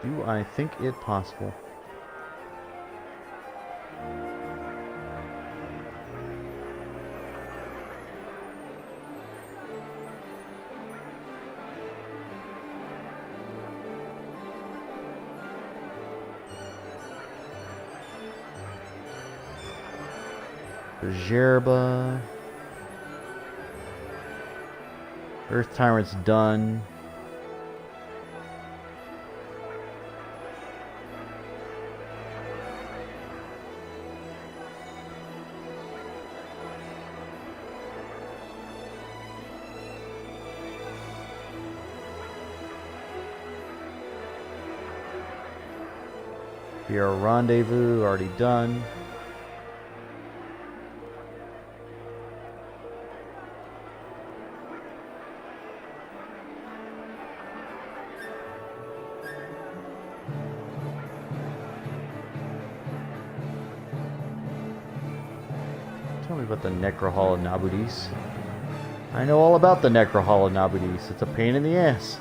Do I think it possible? Jerba. Earth Tyrant's done. Your rendezvous already done. Tell me about the Necrohall of Nabudis. I know all about the Necrohall of Nabudis. It's a pain in the ass.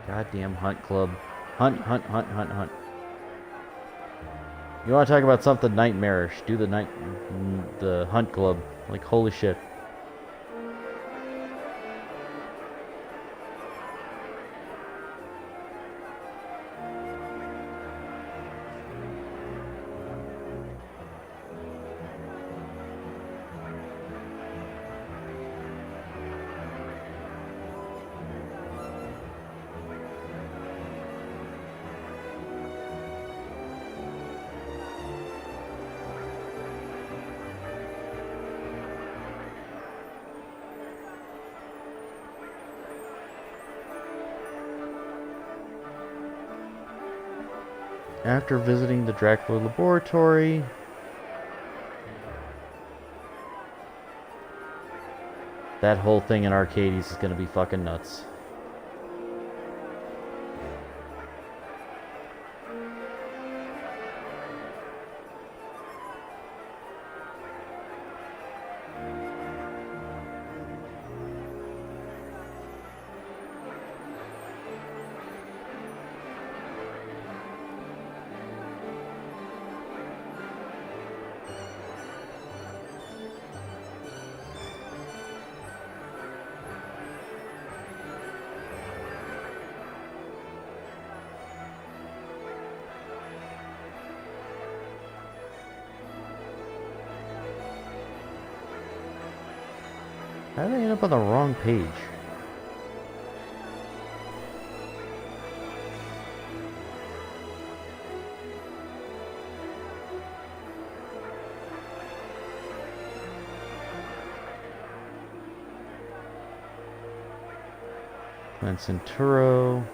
Goddamn hunt club. Hunt, hunt, hunt, hunt, hunt. You want to talk about something nightmarish? Do the hunt club. Like, holy shit. After visiting the Dracula laboratory... That whole thing in Arcades is gonna be fucking nuts. How did I end up on the wrong page? And Centuro.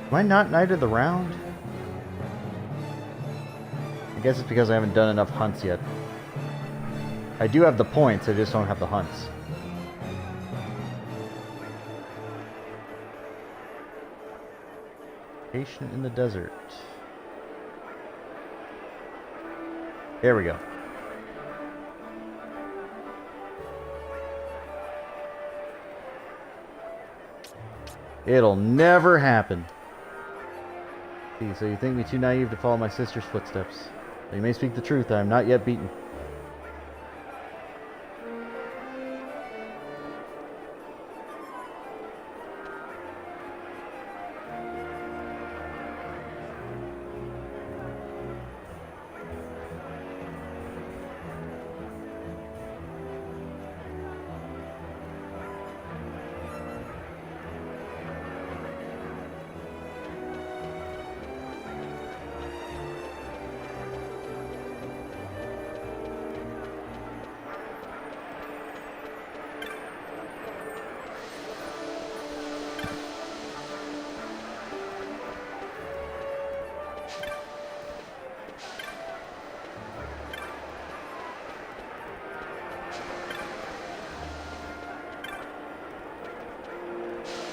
Am I not Knight of the Round? I guess it's because I haven't done enough hunts yet. I do have the points, I just don't have the hunts. Patient in the desert. There we go. It'll never happen. See, so you think me too naive to follow my sister's footsteps. You may speak the truth, I am not yet beaten.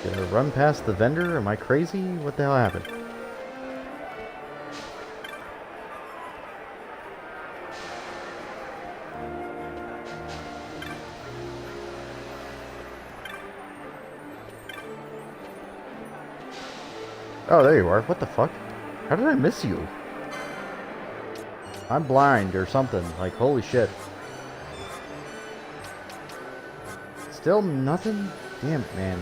Did I run past the vendor? Am I crazy? What the hell happened? Oh, there you are. What the fuck? How did I miss you? I'm blind or something. Like, holy shit. Still nothing? Damn it, man.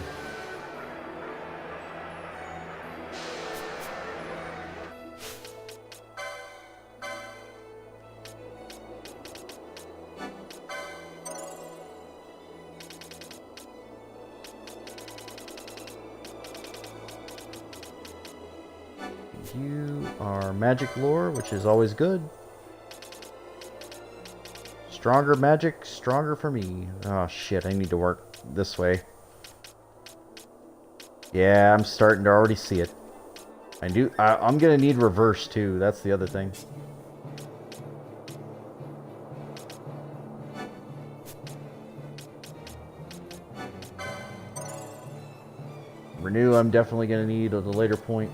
You are magic lore, which is always good. Stronger magic, stronger for me. Oh shit, I need to work this way. Yeah, I'm starting to already see it. I'm gonna need reverse too, that's the other thing. Renew, I'm definitely gonna need at a later point.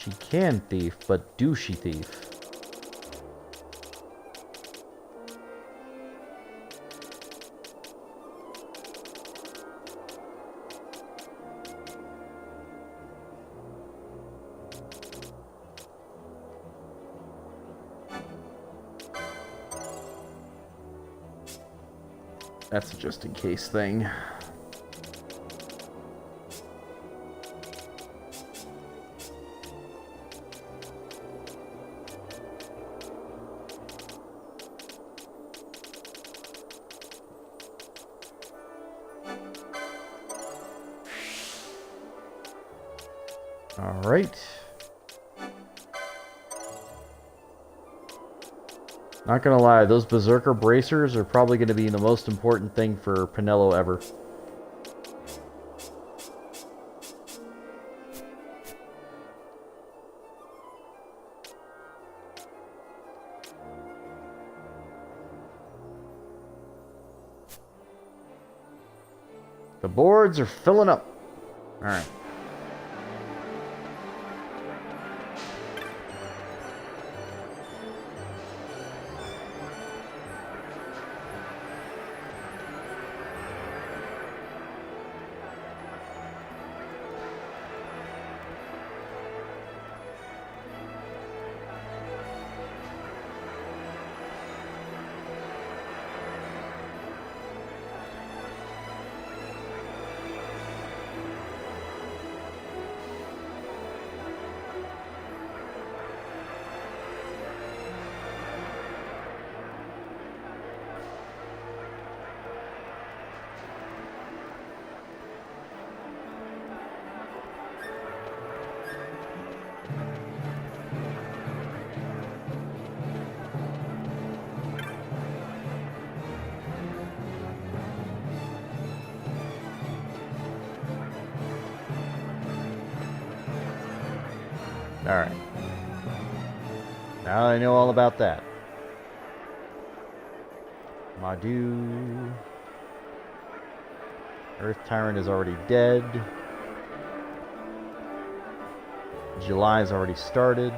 She can thief, but do she thief? That's a just in case thing. Alright. Not gonna lie, those Berserker bracers are probably gonna be the most important thing for Pinello ever. The boards are filling up. Alright. Alright. Now I know all about that. Madu. Earth Tyrant is already dead. July's already started.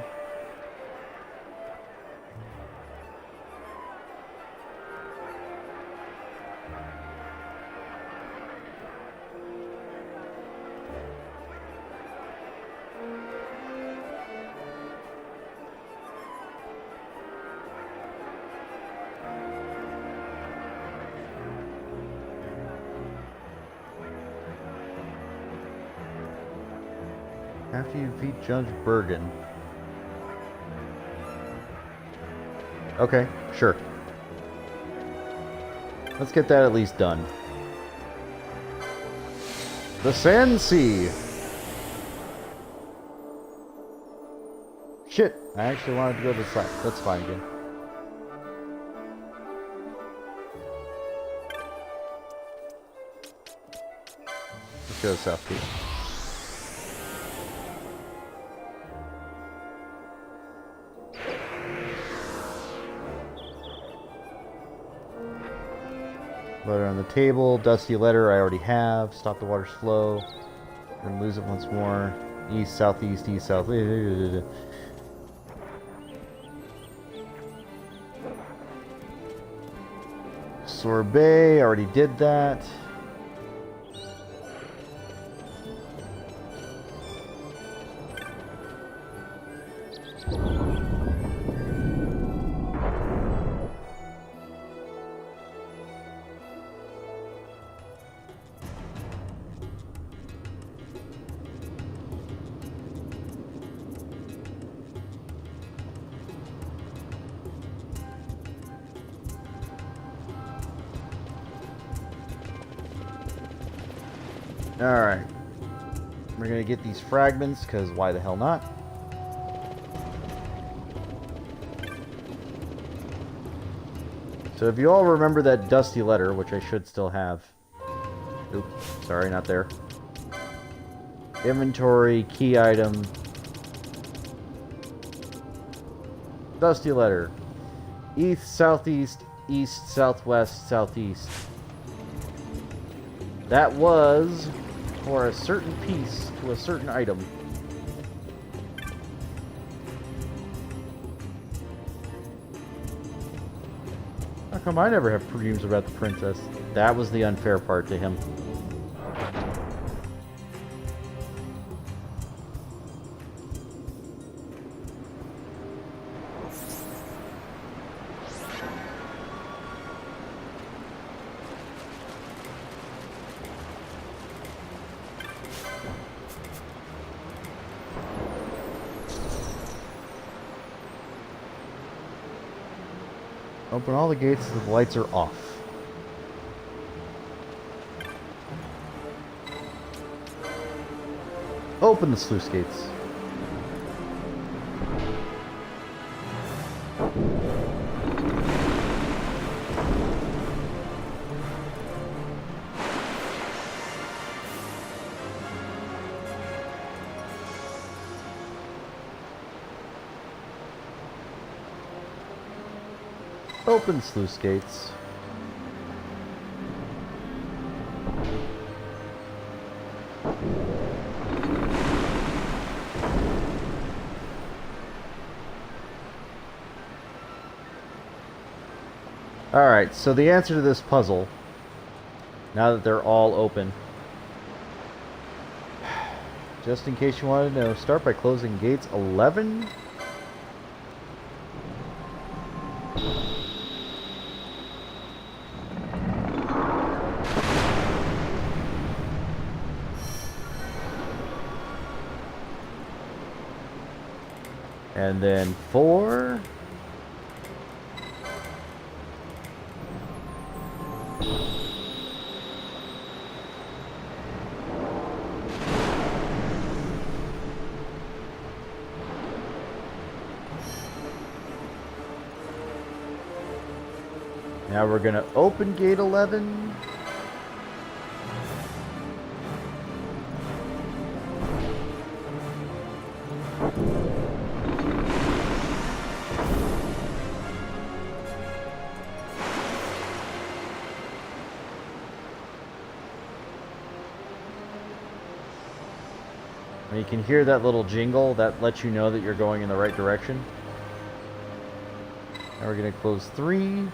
After you beat Judge Bergen. Okay, sure. Let's get that at least done. The Sand Sea! Shit! I actually wanted to go to the side. That's fine again. Let's go south here. Letter on the table. Dusty letter I already have. Stop the water's flow. We're gonna lose it once more. East, southeast, east, south. Sorbet, already did that. Alright. We're gonna get these fragments, because why the hell not? So if you all remember that dusty letter, which I should still have. Oops, sorry, not there. Inventory, key item. Dusty letter. East, southeast, east, southwest, southeast. That was for a certain piece to a certain item. How come I never have dreams about the princess? That was the unfair part to him. Open all the gates so the lights are off. Open the sluice gates. Open sluice gates. Alright, so the answer to this puzzle, now that they're all open, just in case you wanted to know, start by closing gates 11. And then 4. Now we're going to open gate 11. And you can hear that little jingle that lets you know that you're going in the right direction. Now we're going to close 3.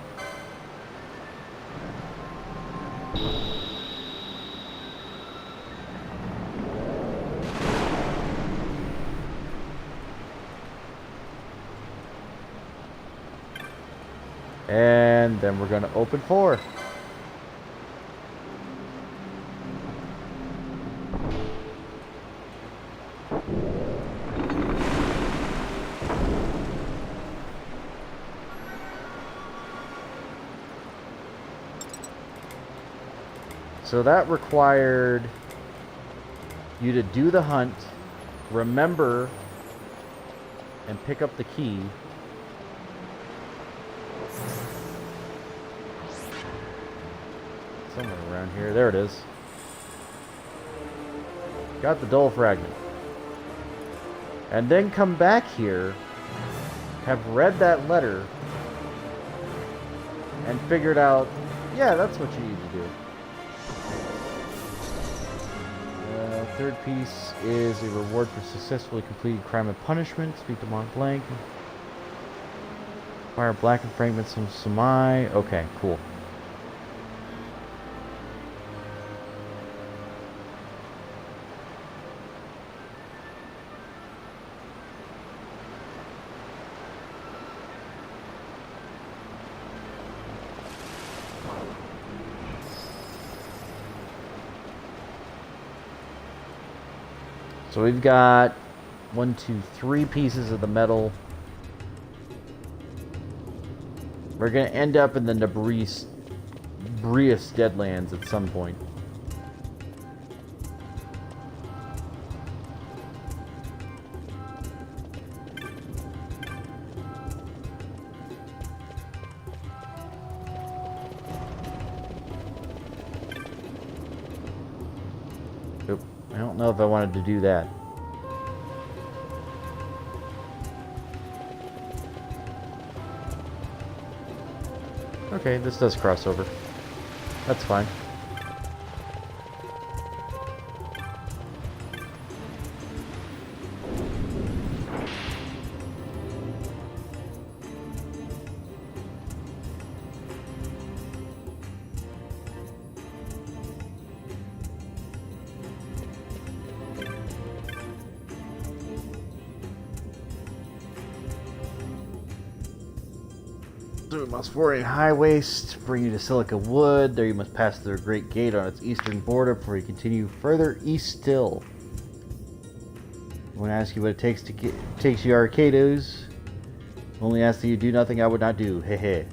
And then we're going to open 4. So that required you to do the hunt, remember, and pick up the key. Somewhere around here. There it is. Got the dull fragment. And then come back here, have read that letter, and figured out, yeah, that's what you need to do. Third piece is a reward for successfully completing crime and punishment. Speak to Mont Blanc. Fire blackened fragments from Samai. Okay, cool. So we've got 1, 2, 3 pieces of the metal. We're going to end up in the Nebrius Deadlands at some point. Nope. I don't know if I wanted to do that. Okay, this does cross over. That's fine. Mosphorian High Waste bring you to Silica Wood. There you must pass through a great gate on its eastern border before you continue further east still. I want to ask you what it takes to takes you Arcados. Only ask that you do nothing I would not do. Hehe.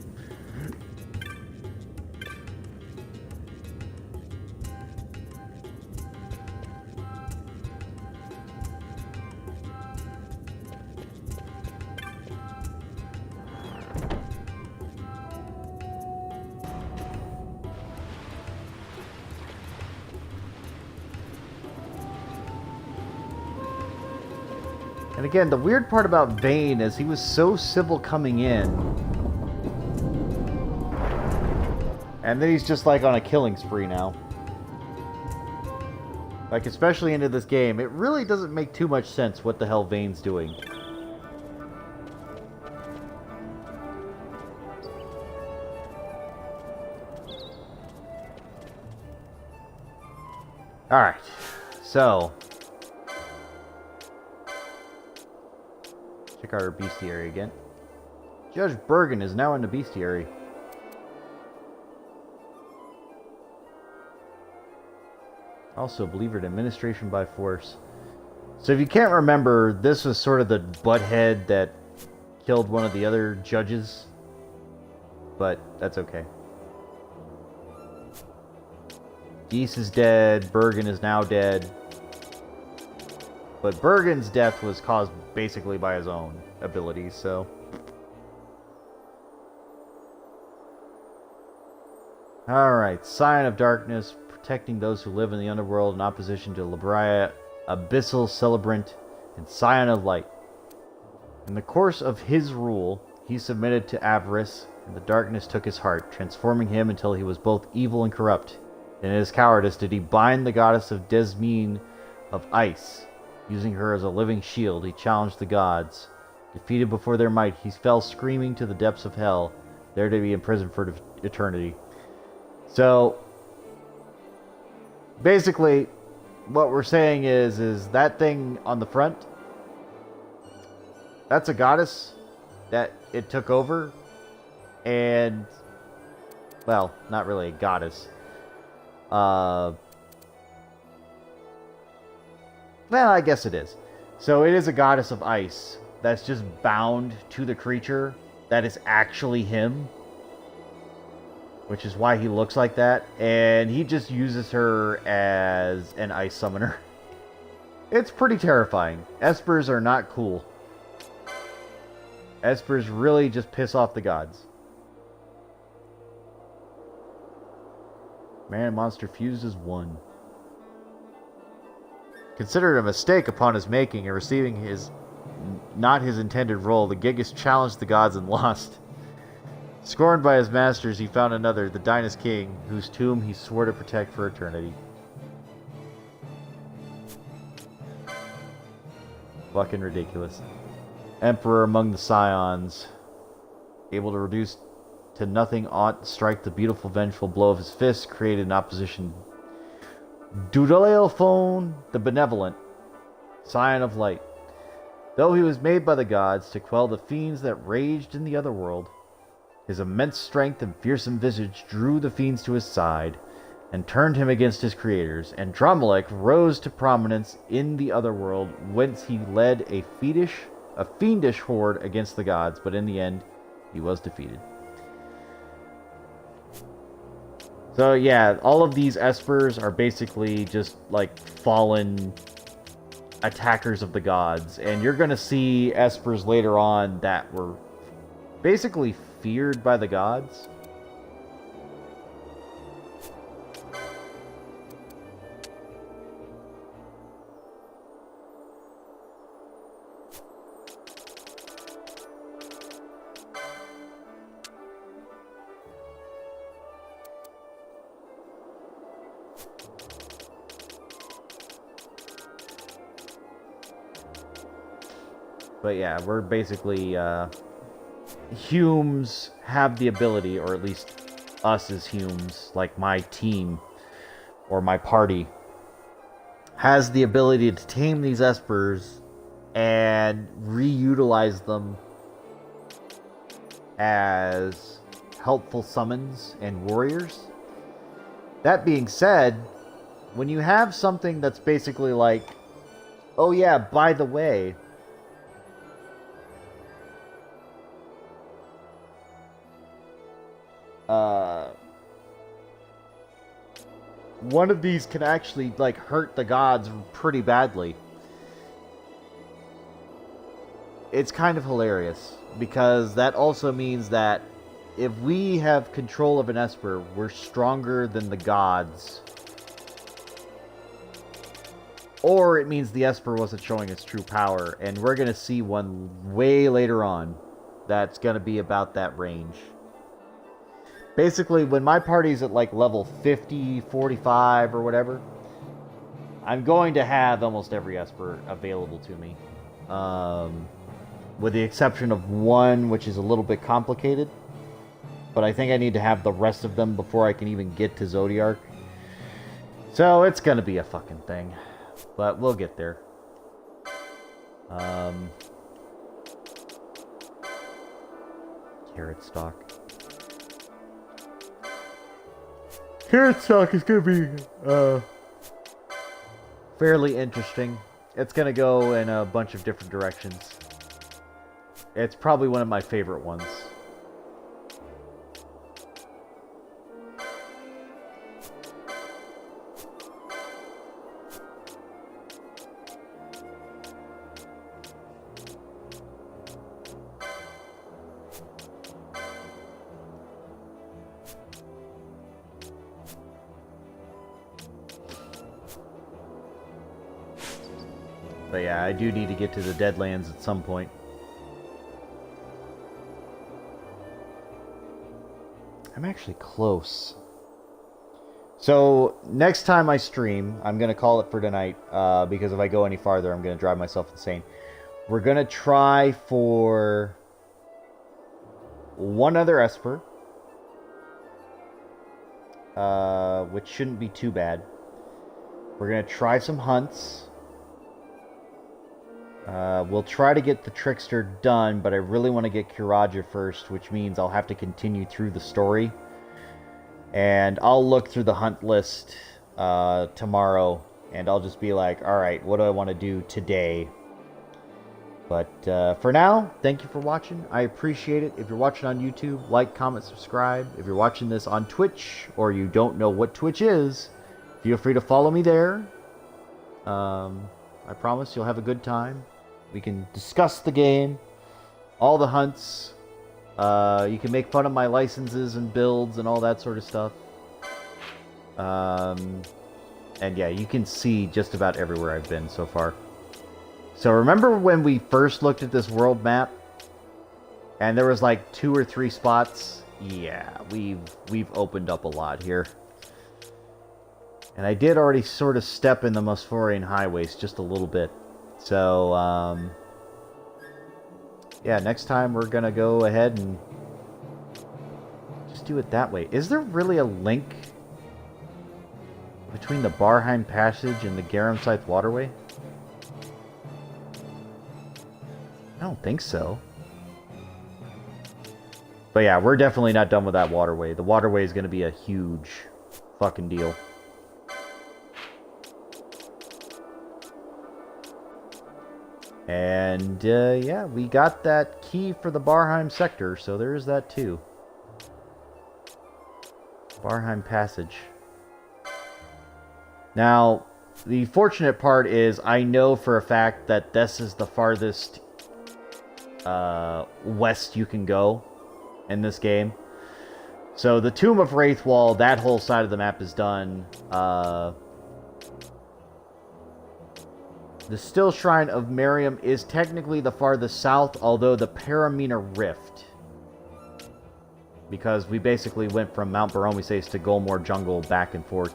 And again, the weird part about Vayne is he was so civil coming in. And then he's just like on a killing spree now. Like, especially into this game, it really doesn't make too much sense what the hell Vayne's doing. Alright, so check out our bestiary again. Judge Bergen is now in the bestiary. Also, believer in administration by force. So if you can't remember, this was sort of the butthead that killed one of the other judges. But that's okay. Geese is dead. Bergen is now dead. But Bergen's death was caused basically by his own abilities, so... Alright, Scion of Darkness, protecting those who live in the underworld in opposition to Labria, Abyssal Celebrant, and Scion of Light. In the course of his rule, he submitted to avarice, and the darkness took his heart, transforming him until he was both evil and corrupt. And in his cowardice did he bind the goddess of Desmine of ice. Using her as a living shield, he challenged the gods. Defeated before their might, he fell screaming to the depths of hell, there to be imprisoned for eternity. So, basically, what we're saying is that thing on the front, that's a goddess that it took over, and, well, not really a goddess. Well, I guess it is. So it is a goddess of ice that's just bound to the creature that is actually him, which is why he looks like that, and he just uses her as an ice summoner. It's pretty terrifying. Espers are not cool. Espers really just piss off the gods. Man and monster fused as one. Considered a mistake upon his making and receiving not his intended role, the Gigas challenged the gods and lost. Scorned by his masters, he found another, the Dynast King, whose tomb he swore to protect for eternity. Fucking ridiculous. Emperor among the Scions, able to reduce to nothing aught, strike the beautiful vengeful blow of his fist, created an opposition. Dudaleophone the Benevolent, Scion of Light. Though he was made by the gods to quell the fiends that raged in the other world, his immense strength and fearsome visage drew the fiends to his side and turned him against his creators, and Dromelech rose to prominence in the other world, whence he led a fiendish horde against the gods, but in the end, he was defeated. So yeah, all of these Espers are basically just like fallen attackers of the gods, and you're going to see Espers later on that were basically feared by the gods. But yeah, we're basically, Humes have the ability, or at least us as Humes, like my team, or my party, has the ability to tame these Espers and reutilize them as helpful summons and warriors. That being said, when you have something that's basically like, oh yeah, by the way, one of these can actually like hurt the gods pretty badly. It's kind of hilarious, because that also means that if we have control of an Esper, we're stronger than the gods. or it means the Esper wasn't showing its true power, and we're going to see one way later on that's going to be about that range. Basically, when my party's at like level 50, 45, or whatever, I'm going to have almost every Esper available to me. With the exception of one, which is a little bit complicated. But I think I need to have the rest of them before I can even get to Zodiac. So it's going to be a fucking thing. But we'll get there. Carrot stock. Carrot stock is going to be fairly interesting. It's going to go in a bunch of different directions. It's probably one of my favorite ones. But yeah, I do need to get to the Deadlands at some point. I'm actually close. So, next time I stream, I'm going to call it for tonight, because if I go any farther, I'm going to drive myself insane. We're going to try for one other Esper, which shouldn't be too bad. We're going to try some hunts. We'll try to get the Trickster done, but I really want to get Kiraja first, which means I'll have to continue through the story. And I'll look through the hunt list tomorrow, and I'll just be like, alright, what do I want to do today? But for now, thank you for watching. I appreciate it. If you're watching on YouTube, like, comment, subscribe. If you're watching this on Twitch, or you don't know what Twitch is, feel free to follow me there. I promise you'll have a good time. We can discuss the game, all the hunts. You can make fun of my licenses and builds and all that sort of stuff. And yeah, you can see just about everywhere I've been so far. So remember when we first looked at this world map? And there was like 2 or 3 spots? Yeah, we've opened up a lot here. And I did already sort of step in the Mosphorian highways just a little bit. So, yeah, next time we're going to go ahead and just do it that way. Is there really a link between the Barheim Passage and the Garamscythe Waterway? I don't think so. But yeah, we're definitely not done with that waterway. The waterway is going to be a huge fucking deal. And, yeah, we got that key for the Barheim sector, so there's that too. Barheim Passage. Now, the fortunate part is I know for a fact that this is the farthest west you can go in this game. So the Tomb of Wraithwall, that whole side of the map is done. The Still Shrine of Miriam is technically the farthest south, although the Paramina Rift, because we basically went from Mount Baromeses to Golmore Jungle back and forth.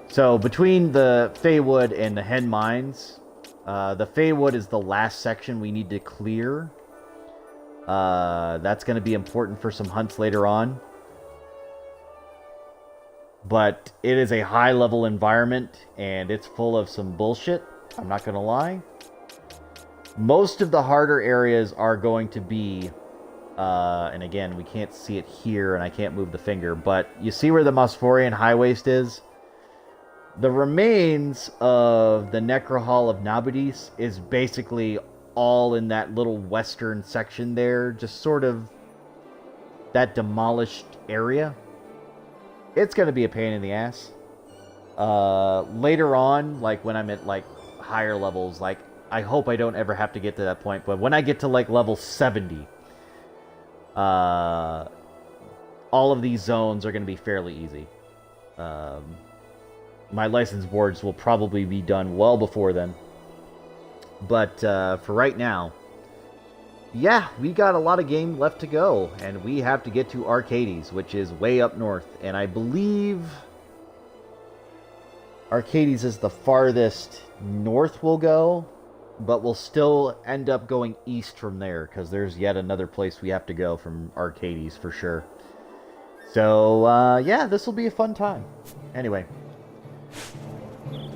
So between the Feywood and the Hen Mines, the Feywood is the last section we need to clear. That's going to be important for some hunts later on. But it is a high-level environment, and it's full of some bullshit. I'm not going to lie. Most of the harder areas are going to be... and again, we can't see it here, and I can't move the finger, but you see where the Mosphorian High Waste is? The remains of the Necrohall of Nabudis is basically all in that little western section there, just sort of that demolished area. It's going to be a pain in the ass. Later on, like when I'm at like higher levels, like I hope I don't ever have to get to that point, but when I get to like level 70, all of these zones are going to be fairly easy. my license boards will probably be done well before then. But for right now, yeah, we got a lot of game left to go, and we have to get to Arcades, which is way up north. And I believe Arcades is the farthest north we'll go, but we'll still end up going east from there, because there's yet another place we have to go from Arcades for sure. So, yeah, this will be a fun time. Anyway,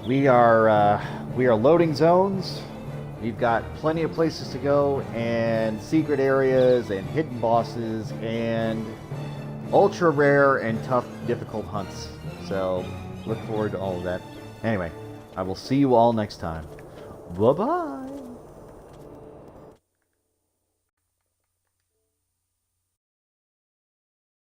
we are loading zones. We've got plenty of places to go, and secret areas, and hidden bosses, and ultra rare and tough, difficult hunts. So, look forward to all of that. Anyway, I will see you all next time. Bye-bye!